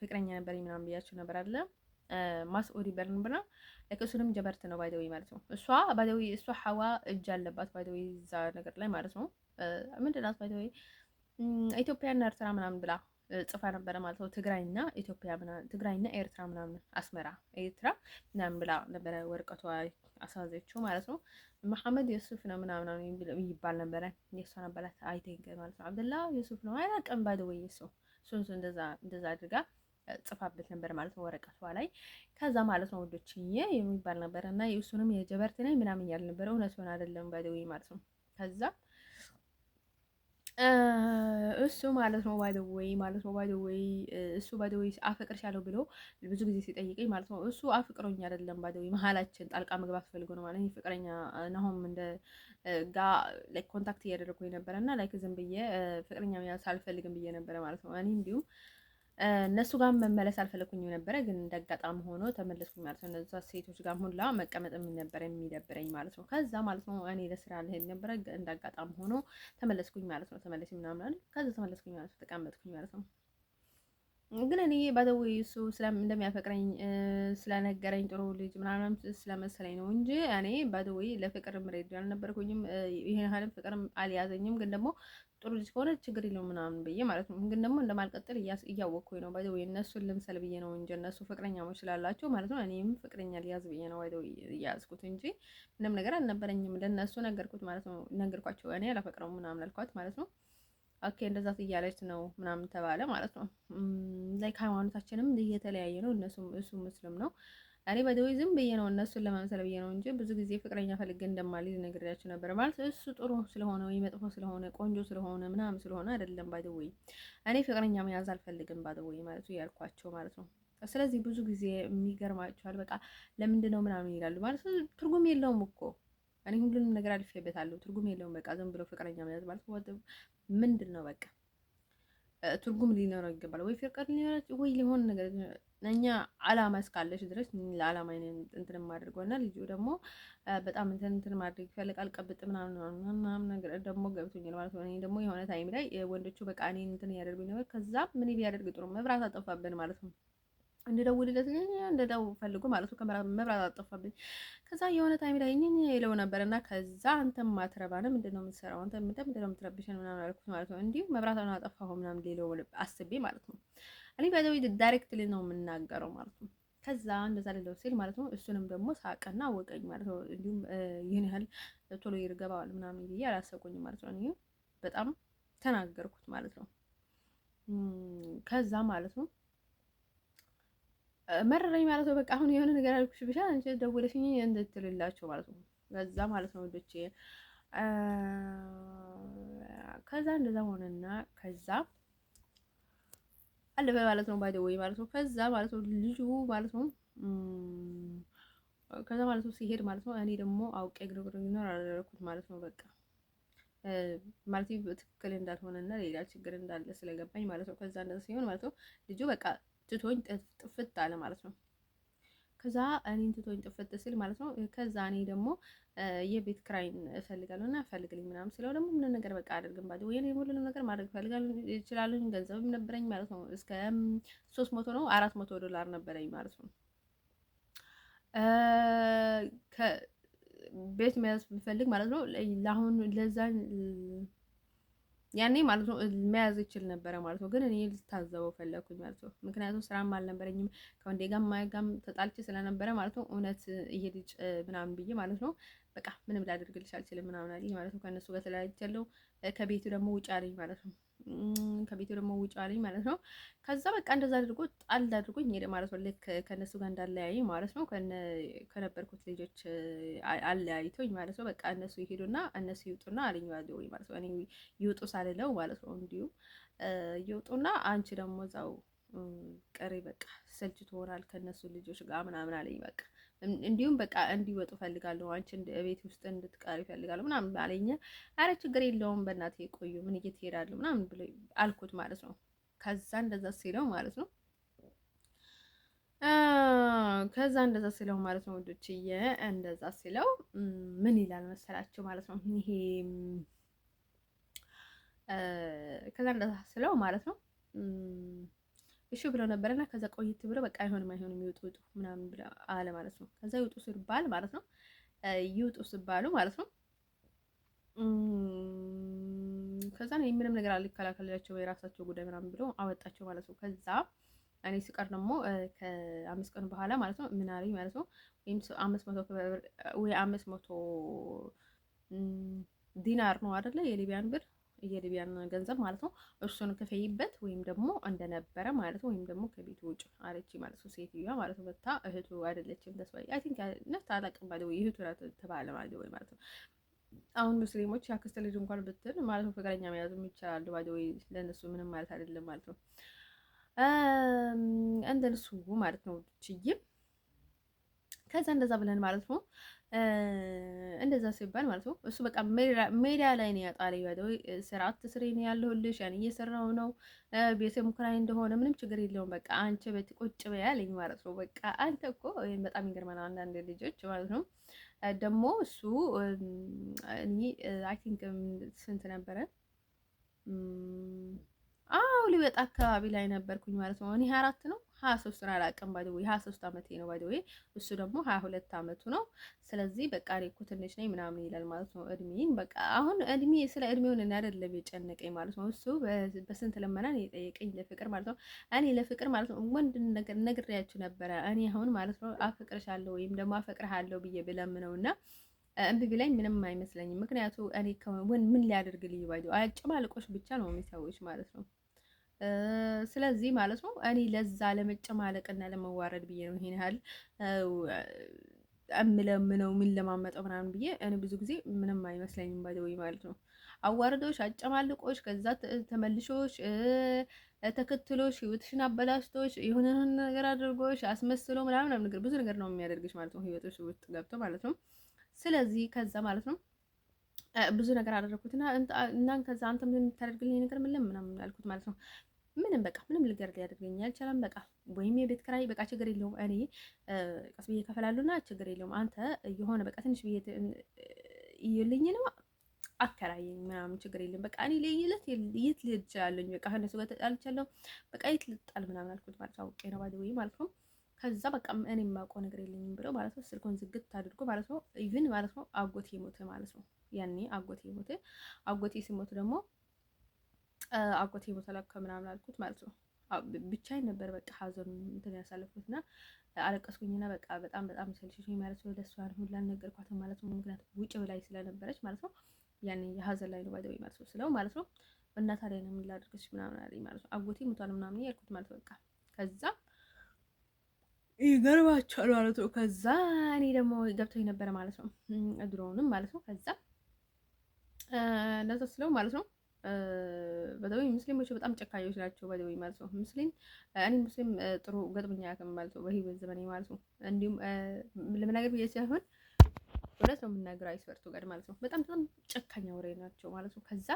ፍቅረኛ ነበረኝ ምናምን ብያቸው ነበር አይደለ ማስኦዲ በርን ብና ላይክ እሱንም ጀበርት ነው ባይደዊ ማለት ነው። እሷ ባይደዊ እሷ ሐዋ እጅ አለባት ባይደዊ እዛ ነገር ላይ ማለት ነው። ምንድናት ባይደዊ ኢትዮጵያና ኤርትራ ምናምን ብላ ጽፋ ነበረ ማለት ነው። ትግራይና ኢትዮጵያ ምናምን ትግራይና ኤርትራ ምናምን አስመራ ኤርትራ ምናምን ብላ ነበረ ወረቀቷ አሳዘችው ማለት ነው። መሐመድ ዩሱፍ ነው ምናምን ይባል ነበረ የሷ ነበራት አይ ቲንክ ማለት ነው። አብደላ ዩሱፍ ነው አይናቀም ባይ ዘ ወይ እሱ እንደዛ አድርጋ ጽፋበት ነበር ማለት ነው ወረቀቷ ላይ። ከዛ ማለት ነው ወዶችዬ የሚባል ነበር እና የእሱንም የጀበርት ነኝ ምናምን ያል ነበር እውነት ሆነ አይደለም ባይ ዘ ወይ ማለት ነው። ከዛ እሱ ማለት ነው ባይ ዘ ወይ ማለት ነው ባይ ዘ ወይ እሱ ባይ ዘ ወይ አፈቅርሻለሁ ብሎ ብዙ ጊዜ ሲጠይቀኝ ማለት ነው እሱ አፍቅሮኝ አይደለም ባይ ዘ ወይ መሀላችን ጣልቃ መግባት ፈልጎ ነው ማለት ነው። ፍቅረኛ ናሆም እንደ ጋ ላይክ ኮንታክት እያደረኩኝ ነበረ እና ላይክ ዝም ብዬ ፍቅረኛ ሳልፈልግም ብዬ ነበረ ማለት ነው። እኔ እንዲሁም እነሱ ጋር መመለስ አልፈለኩኝም ነበረ፣ ግን እንዳጋጣሚ ሆኖ ተመለስኩኝ ማለት ነው። እነዛ ሴቶች ጋር ሁላ መቀመጥ ነበረ የሚደብረኝ ማለት ነው። ከዛ ማለት ነው እኔ ለስራ ልሄድ ነበረ፣ እንዳጋጣሚ ሆኖ ተመለስኩኝ ማለት ነው። ተመለስ ምናምን አለ። ከዛ ተመለስኩኝ ማለት ነው። ተቀመጥኩኝ ማለት ነው። ግን እኔ ባደው እሱ እንደሚያፈቅረኝ ስለነገረኝ ጥሩ ልጅ ምናምን ስለመሰለኝ ነው እንጂ እኔ ባደው ለፍቅር ምሬድ አልነበርኩኝም። ይሄን ያህልም ፍቅርም አልያዘኝም። ግን ደግሞ ጥሩ ልጅ ከሆነ ችግር የለውም ምናምን ብዬ ማለት ነው። ግን ደግሞ እንደማልቀጥል እያወቅኩኝ ነው። ባደው እነሱን ልምሰል ብዬ ነው እንጂ እነሱ ፍቅረኛሞች ስላላቸው ማለት ነው። እኔም ፍቅረኛ ሊያዝ ብዬ ነው ባደው እያያዝኩት እንጂ ምንም ነገር አልነበረኝም። ለእነሱ ነገርኩት ማለት ነው። ነገርኳቸው እኔ አላፈቅረውም ምናምን አልኳት ማለት ነው። ኦኬ እንደዛ እያለች ነው ምናምን ተባለ ማለት ነው። ላይክ ሃይማኖታችንም እየተለያየ ነው። እሱ ሙስሊም ነው። እኔ በደዌ ዝም ብዬ ነው እነሱን ለመምሰል ብዬ ነው እንጂ ብዙ ጊዜ ፍቅረኛ ፈልጌ እንደማልይዝ ነግሬያቸው ነበር። ማለት እሱ ጥሩ ስለሆነ ወይ መጥፎ ስለሆነ ቆንጆ ስለሆነ ምናምን ስለሆነ አይደለም። ባደዌ እኔ ፍቅረኛ መያዝ አልፈልግም ባደዌ ማለት ያልኳቸው ማለት ነው። ስለዚህ ብዙ ጊዜ የሚገርማቸዋል። በቃ ለምንድን ነው ምናምን ይላሉ ማለት ትርጉም የለውም እኮ እኔ ሁሉንም ነገር አልፌበታለሁ። ትርጉም የለውም። በቃ ዝም ብሎ ፍቅረኛ መያዝ ማለት ምንድን ነው? በቃ ትርጉም ሊኖረው ይገባል። ወይ ፍቅር ሊኖረው ወይ ሊሆን ነገር እኛ አላማ እስካለች ድረስ ለአላማ እንትን የማደርገው እና ልጁ ደግሞ በጣም እንትን ማድረግ ይፈልጋል። ቀብጥ ምናምን ነገር ደግሞ ገብቶኛል ማለት ነው። እኔ ደግሞ የሆነ ታይም ላይ ወንዶቹ በቃ እኔ እንትን ያደርጉኝ ነበር። ከዛ ምን ቢያደርግ ጥሩ መብራት አጠፋብን ማለት ነው። እንደደውልለት እንደደው ፈልጎ ማለት ነው። መብራት አጠፋብኝ። ከዛ የሆነ ታይም ላይ ይለው ነበር እና ከዛ አንተም ማትረባነ ምንድን ነው የምትሰራው? አንተ ምንድን ነው የምትረብሸን? ምናምን አልኩት ማለት ነው። እንዲሁ መብራት አጠፋሁ ምናምን ሌለው አስቤ ማለት ነው። እኔ ባይዘው ዳይሬክትሊ ነው የምናገረው ማለት ነው። ከዛ እንደዛ ሌለው ሲል ማለት ነው። እሱንም ደግሞ ሳቀና አወቀኝ ማለት ነው። እንዲሁም ይህን ያህል ቶሎ ይርገባዋል ምናምን ብዬ አላሰብኩኝም ማለት ነው። እኔ በጣም ተናገርኩት ማለት ነው። ከዛ ማለት ነው መረረኝ ማለት ነው። በቃ አሁን የሆነ ነገር አልኩሽ ብቻ አንቺ ደውለሽኝ እንድትልላቸው ማለት ነው። ከዛ ማለት ነው ልጆቼ ከዛ እንደዛ ሆነና ከዛ አለፈ ማለት ነው። ባይ ወይ ማለት ነው። ከዛ ማለት ነው ልጁ ማለት ነው ከዛ ማለት ነው ሲሄድ ማለት ነው እኔ ደግሞ አውቄ ግርግር ይኖር አላደረኩት ማለት ነው። በቃ ማለት ትክክል እንዳልሆነና ሌላ ችግር እንዳለ ስለገባኝ ማለት ነው። ከዛ እንደዛ ሲሆን ማለት ነው ልጁ በቃ ትቶኝ ጥፍት አለ ማለት ነው። ከዛ እኔን ትቶኝ ጥፍት ስል ማለት ነው። ከዛ እኔ ደግሞ የቤት ክራይን እፈልጋለሁ እና ፈልግልኝ ምናምን ስለው ደግሞ ምን ነገር በቃ አድርግም ባለ ወይ እኔ ሁሉንም ነገር ማድረግ እፈልጋለሁ እችላለሁ። ገንዘብም ነበረኝ ማለት ነው። እስከ 300 ነው $400 ነበረኝ ማለት ነው። ቤት መያዝ ብፈልግ ማለት ነው ለአሁን ለዛን ያኔ ማለት ነው መያዝ ይችል ነበረ ማለት ነው። ግን እኔ ልታዘበው ፈለኩኝ ማለት ነው። ምክንያቱም ስራም አልነበረኝም ከወንዴ ጋር ማያጋም ተጣልቼ ስለነበረ ማለት ነው። እውነት ይሄ ልጅ ምናምን ብዬ ማለት ነው በቃ ምንም ላደርግልሽ አልችልም ምናምን አለኝ ማለት ነው። ከእነሱ ጋር ተለያይቻለሁ። ከቤቱ ደግሞ ውጭ አለኝ ማለት ነው። ከቤቱ ደግሞ ውጭ አለኝ ማለት ነው። ከዛ በቃ እንደዛ አድርጎ ጣል አድርጎኝ ሄደ ማለት ነው። ልክ ከእነሱ ጋር እንዳለያይ ማለት ነው። ከነበርኩት ልጆች አለያይቶኝ ማለት ነው። በቃ እነሱ ይሄዱና እነሱ ይውጡና አለኝ ወይ ማለት ነው። እኔ ይውጡ ሳልለው ማለት ነው። እንዲሁም ይውጡና አንቺ ደግሞ እዛው ቀሪ በቃ ሰልችቶ ሆናል ከእነሱ ልጆች ጋር ምናምን አለኝ በቃ እንዲሁም በቃ እንዲወጡ ፈልጋለሁ አንቺ ቤት ውስጥ እንድትቀሪ ፈልጋለሁ ምናምን አለኝ። አረ ችግር የለውም በእናቴ ቆዩ ምን እየትሄዳለሁ ምናምን ብሎ አልኩት ማለት ነው። ከዛ እንደዛ ሲለው ማለት ነው እንደዛ ሲለው ማለት ነው ወዶችዬ እንደዛ ሲለው ምን ይላል መሰላቸው ማለት ነው። ይሄ ከዛ እንደዛ ሲለው ማለት ነው እሺ ብለው ነበርና ከዛ ቆይት ብለው በቃ አይሆንም ይውጡ ምናምን ብለ አለ ማለት ነው። ከዛ ይውጡ ሲባል ማለት ነው ይውጡ ሲባሉ ማለት ነው ከዛ ነው ምንም ነገር አልከላከላቸው የራሳቸው ጉዳይ ምናምን ብሎ አወጣቸው ማለት ነው። ከዛ እኔ ስቀር ደግሞ ከ5 ቀን በኋላ ማለት ነው ምን አለኝ ማለት ነው ወይም 500 ወይ 500 ዲናር ነው አይደለ የሊቢያን ብር የሊቢያን ገንዘብ ማለት ነው። እሱን ክፈይበት ወይም ደግሞ እንደነበረ ማለት ነው ወይም ደግሞ ከቤት ውጭ አለች ማለት ነው። ሴትዮዋ ማለት ነው በታ እህቱ አይደለችም ተስፋ አይ ቲንክ ነፍስ አላውቅም ባለ ወይ እህቱ ተባለ ማለት ወይ ማለት ነው። አሁን ሙስሊሞች ያክስት ልጅ እንኳን ብትል ማለት ነው ፍቅረኛ መያዝም ይቻላሉ ባለ ወይ ለነሱ ምንም ማለት አይደለም ማለት ነው። እንደነሱ ማለት ነው ችይም ከዛ እንደዛ ብለን ማለት ነው እንደዛ ሲባል ማለት ነው እሱ በቃ ሜዳ ላይ ነው ያጣለኝ። ወይ ስራ አትስሪ ነው ያለሁልሽ ያን እየሰራሁ ነው ቤተ ሙከራይ እንደሆነ ምንም ችግር የለውም በቃ አንቺ ቤት ቁጭ በይ አለኝ ማለት ነው። በቃ አንተ እኮ በጣም ይገርማል አንዳንድ ልጆች ማለት ነው። ደግሞ እሱ እኔ አይ ቲንክ ስንት ነበረ አዎ ሊወጣ አካባቢ ላይ ነበርኩኝ ማለት ነው። እኔ 24 ነው 23 ነው አላውቅም። ባይ ዘ ወይ 23 ዓመቴ ነው ባይ ዘ ወይ እሱ ደግሞ 22 ዓመቱ ነው። ስለዚህ በቃ እኔ እኮ ትንሽ ነኝ ምናምን ይላል ማለት ነው። እድሜን በቃ አሁን እድሜ ስለ እድሜውን እና አይደለም የጨነቀኝ ማለት ነው። እሱ በስንት ልመና ነው የጠየቀኝ ለፍቅር ማለት ነው። እኔ ለፍቅር ማለት ነው ወንድ ነገር ነግሬያችሁ ነበረ። እኔ አሁን ማለት ነው አፈቅርሻለሁ ወይም ደግሞ አፈቅርሃለሁ ብዬ ብለምነው እና እምቢ ቢለኝ ምንም አይመስለኝም። ምክንያቱ እኔ ምን ሊያደርግልኝ ባይ አጨማልቆሽ ብቻ ነው የሚሰዎች ማለት ነው። ስለዚህ ማለት ነው እኔ ለዛ ለመጨማለቅና ለመዋረድ ብዬ ነው ይሄን ያህል እምለምነው ምን ለማመጠው ምናምን ብዬ እኔ ብዙ ጊዜ ምንም አይመስለኝም ባይደውይ ማለት ነው። አዋርዶሽ አጨማልቆሽ ከዛ ተመልሾሽ ተከትሎሽ ህይወትሽን አበላሽቶሽ የሆነ ነገር አድርጎሽ አስመስሎ ምናምን ነገር ብዙ ነገር ነው የሚያደርግሽ ማለት ነው፣ ህይወትሽ ውስጥ ገብቶ ማለት ነው። ስለዚህ ከዛ ማለት ነው ብዙ ነገር አደረኩትና እና ከዛ አንተ ምን የምታደርግልኝ ነገር ምናምን ያልኩት ማለት ነው። ምንም በቃ ምንም ልገር ሊያደርገኝ አልቻለም። በቃ ወይም የቤት ክራይ በቃ ችግር የለውም እኔ ቀስ ብዬ ከፈላሉና ችግር የለውም አንተ የሆነ በቃ ትንሽ ብዬ ይልኝ ነው አከራየኝ ምናምን ችግር የለም በቃ እኔ ለይለት የት ልሄድ እችላለሁ በቃ ከነሱ ጋር ተጣልቻለሁ በቃ የት ልጣል ምናምን አልኩት ማለት አውቄ ነው ባይ ወይ ማለት ነው። ከዛ በቃ እኔ የማውቀው ነገር የለኝም ብለው ማለት ነው ስልኩን ዝግት አድርጎ ማለት ነው ኢቭን ማለት ነው አጎቴ ሞተ ማለት ነው። ያኔ አጎቴ ሞተ። አጎቴ ሲሞት ደግሞ አጎቴ ቦታ ለካ ምናምን አልኩት ማለት ነው። ብቻዬን ነበር በቃ ሀዘኑን እንትን ያሳለፍኩት እና አለቀስኩኝና በቃ በጣም በጣም ሰልችቶኝ ማለት ነው። ለእሷ ሁላ አልነገርኳትም ማለት ነው። ምክንያቱም ውጭ ላይ ስለነበረች ማለት ነው። ያኔ የሀዘን ላይ ነው ባይደው ማለት ነው ስለው ማለት ነው እና ታዲያ ነው ምን ላድርግሽ ምናምን አለኝ ማለት ነው። አጎቴ ሞቷል ምናምን ያልኩት ማለት ነው። በቃ ከዛ ይገርባቸዋል ማለት ነው። ከዛ እኔ ደግሞ ገብቶኝ ነበረ ማለት ነው ድሮውንም ማለት ነው። ከዛ እንደዛ ስለው ማለት ነው በተለይ ሙስሊሞች በጣም ጨካኞች ናቸው። በተለይ ማለት ነው ሙስሊም እኔ ሙስሊም ጥሩ ገጥሞኛ ያውቅም ማለት ነው በህይወት ዘመኔ ማለት ነው። እንዲሁም ለመናገር ብዬ ሳይሆን እውነት ነው የምናገር አይስፈርቱ ጋር ማለት ነው። በጣም በጣም ጨካኛ ወሬ ናቸው ማለት ነው። ከዛ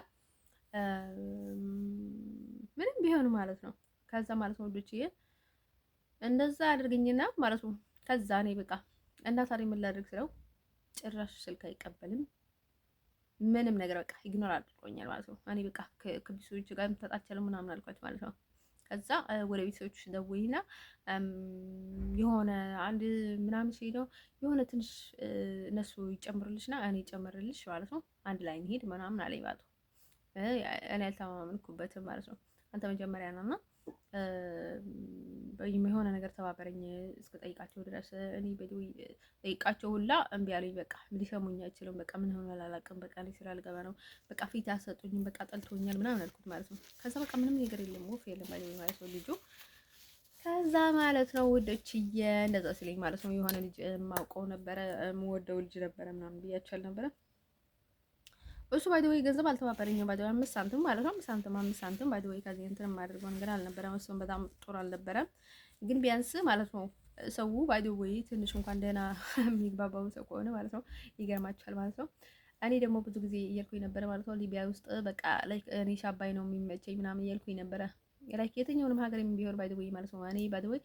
ምንም ቢሆን ማለት ነው ከዛ ማለት ነው ልጅዬ እንደዛ አድርገኝና ማለት ነው። ከዛ እኔ በቃ እና ታዲያ ምን ላድርግ ስለው ጭራሽ ስልክ አይቀበልም ምንም ነገር በቃ ኢግኖር አድርጎኛል ማለት ነው። እኔ በቃ ከቤተሰቦች ጋር ተጣልቻለሁ ምናምን አልኳቸው ማለት ነው። ከዛ ወደ ቤተሰቦች ደውይና የሆነ አንድ ምናምን ሲሄደው የሆነ ትንሽ እነሱ ይጨምሩልሽና እኔ ይጨምርልሽ ማለት ነው አንድ ላይ እንሄድ ምናምን አለኝ ማለት ነው። እኔ አልተማመንኩበትም ማለት ነው። አንተ መጀመሪያ ነውና የሆነ ነገር ተባበረኝ እስከ ጠይቃቸው ድረስ እኔ በደውይ ጠይቃቸው ሁላ እምቢ አለኝ። በቃ ሊሰሙኝ አይችሉም። በቃ ምን ሆነ አላውቅም። በቃ እኔ ስራ ልገባ ነው። በቃ ፊት ያሰጡኝ በቃ ጠልቶኛል ምናምን አልኩት ማለት ነው። ከዛ በቃ ምንም ነገር የለም ወፍ የለም ማለት ነው ልጁ። ከዛ ማለት ነው ውዶችዬ እንደዛ ሲለኝ ማለት ነው የሆነ ልጅ ማውቀው ነበረ የምወደው ልጅ ነበረ ምናምን ብያቸው አልነበረ እሱ ባይ ዘ ወይ ገንዘብ አልተባበረኝም። ባይ ዘ ወይ 5 ሳንቲም ማለት ነው 5 ሳንቲም ባይ ዘ ወይ ከዚህ እንትን የማደርገው ነገር አልነበረም። እሱም በጣም ጥሩ አልነበረም። ግን ቢያንስ ማለት ነው ሰው ባይ ዘ ወይ ትንሽ እንኳን ደህና የሚግባባው ሰው ከሆነ ማለት ነው ይገርማችኋል ማለት ነው። እኔ ደግሞ ብዙ ጊዜ እያልኩኝ ነበረ ማለት ነው ሊቢያ ውስጥ በቃ ላይክ እኔ ሻባይ ነው የሚመቸኝ ምናምን እያልኩኝ ነበረ ላይክ የትኛውንም ሀገር ቢሆን ባይ ዘ ወይ ማለት ነው እኔ ባይ ዘ ወይ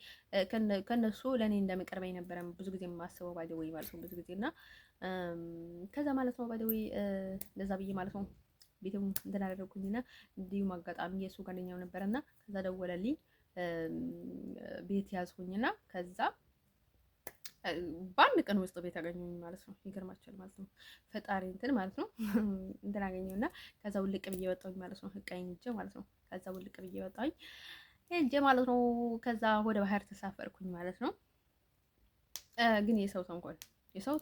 ከነሱ ለእኔ እንደሚቀርበኝ ነበረ ብዙ ጊዜ የማስበው ባይ ዘ ወይ ማለት ነው ብዙ ጊዜ እና ከዛ ማለት ነው ባይ ዘ ወይ እንደዛ ብዬ ማለት ነው ቤትም እንትን አደረኩኝና እንዲሁም አጋጣሚ የእሱ ጓደኛው ነበረና ከዛ ደወለልኝ ቤት ያዝኩኝና ከዛ በአንድ ቀን ውስጥ ቤት አገኘሁኝ ማለት ነው። ይገርማችኋል ማለት ነው ፈጣሪ እንትን ማለት ነው እንትን አገኘሁና ከዛ ውልቅ ብዬ ወጣሁኝ ማለት ነው። ህቃኝ እንጂ ማለት ነው። ከዛ ውልቅ ብዬ ወጣሁኝ ሄጄ ማለት ነው። ከዛ ወደ ባህር ተሳፈርኩኝ ማለት ነው። ግን የሰው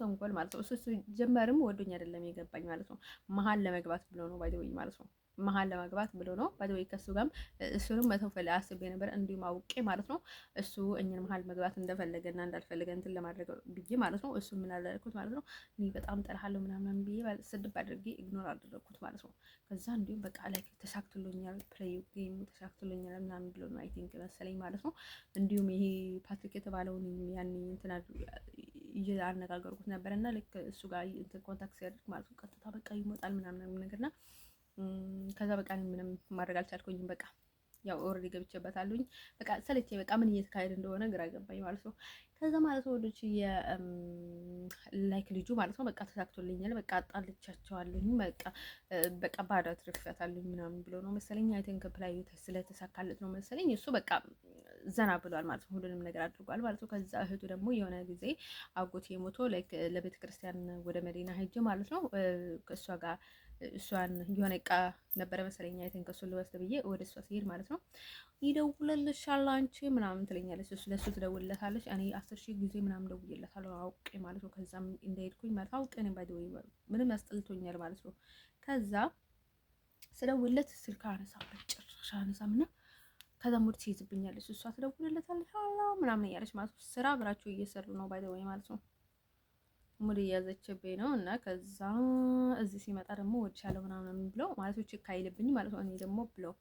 ተንኮል ማለት ነው። እሱ ጀመርም ወዶኝ አይደለም የገባኝ ማለት ነው። መሀል ለመግባት ብሎ ነው ባይ ዘ ወይ ማለት ነው። መሀል ለመግባት ብሎ ነው ባይ ዘ ወይ ከሱ ጋርም እሱንም መተው ፈለ አስቤ ነበር እንዲሁም አውቄ ማለት ነው። እሱ እኛን መሀል መግባት እንደፈለገና እንዳልፈለገ እንትን ለማድረግ ብዬ ማለት ነው። እሱ ምን አላልኩት ማለት ነው። እኔ በጣም ጠልሃለሁ ምናምን ብዬ ስድብ አድርጌ ኢግኖር አደረኩት ማለት ነው። ከዛ እንዲሁም በቃ ላይ ተሳክቶልኛል ፕሌይ ጌም ተሳክቶልኛል ምናምን ብሎ ነው አይ ቲንክ መሰለኝ ማለት ነው። እንዲሁም ይሄ ፓትሪክ የተባለውን ያኔ እንትን እያነጋገርኩት ነበር እና ልክ እሱ ጋር እንትን ኮንታክት ሲያደርግ ማለት ነው ቀጥታ በቃ ይሞጣል ምናምን ነገርና ከዛ በቃ ምንም ማድረግ አልቻልኩኝም። በቃ ያው ኦልሬዲ ገብቼበታለሁኝ። በቃ ሰለቼ በቃ ምን እየተካሄደ እንደሆነ ግራ ገባኝ ማለት ነው። ከዛ ማለት ነው ወዶች ላይክ ልጁ ማለት ነው በቃ ተሳክቶልኛል፣ በቃ አጣልቻቸዋለሁኝ፣ በቃ ባዶ አትርፌያታለሁኝ ምናምን ብሎ ነው መሰለኝ አይ ቲንክ ፕላይ ስለተሳካለት ነው መሰለኝ እሱ በቃ ዘና ብሏል ማለት ነው። ሁሉንም ነገር አድርጓል ማለት ነው። ከዛ እህቱ ደግሞ የሆነ ጊዜ አጎቴ ሞቶ ላይክ ለቤተ ክርስቲያን ወደ መዲና ሄጄ ማለት ነው ከእሷ ጋር እሷን የሆነ እቃ ነበረ መሰለኝ አይ ቲንክ እሱን ልወስድ ብዬ ወደ እሷ ሲሄድ ማለት ነው ይደውልልሻል አንቺ ምናምን ትለኛለች። እሱ ለእሱ ትደውልለታለች። እኔ 10,000 ጊዜ ምናምን ደውዬለታለሁ አውቄ ማለት ነው። ከዛም እንደሄድኩኝ ማለት አውቄ እኔ ባይደውይ ምንም ያስጠልቶኛል ማለት ነው። ከዛ ስደውልለት ስልክ አነሳም ጭራሽ አነሳም እና ከዛ ሙድ ትይዝብኛለች። እሷ ትደውልለታለች ምናምን እያለች ማለት ነው። ስራ አብራቸው እየሰሩ ነው ባይደውይ ማለት ነው። ሙድ እያዘችብኝ ነው እና ከዛ እዚህ ሲመጣ ደግሞ ወድሻለሁ ምናምን ብለው ማለት ነው ችክ አይልብኝ ማለት ነው። እኔ ደግሞ ብሎክ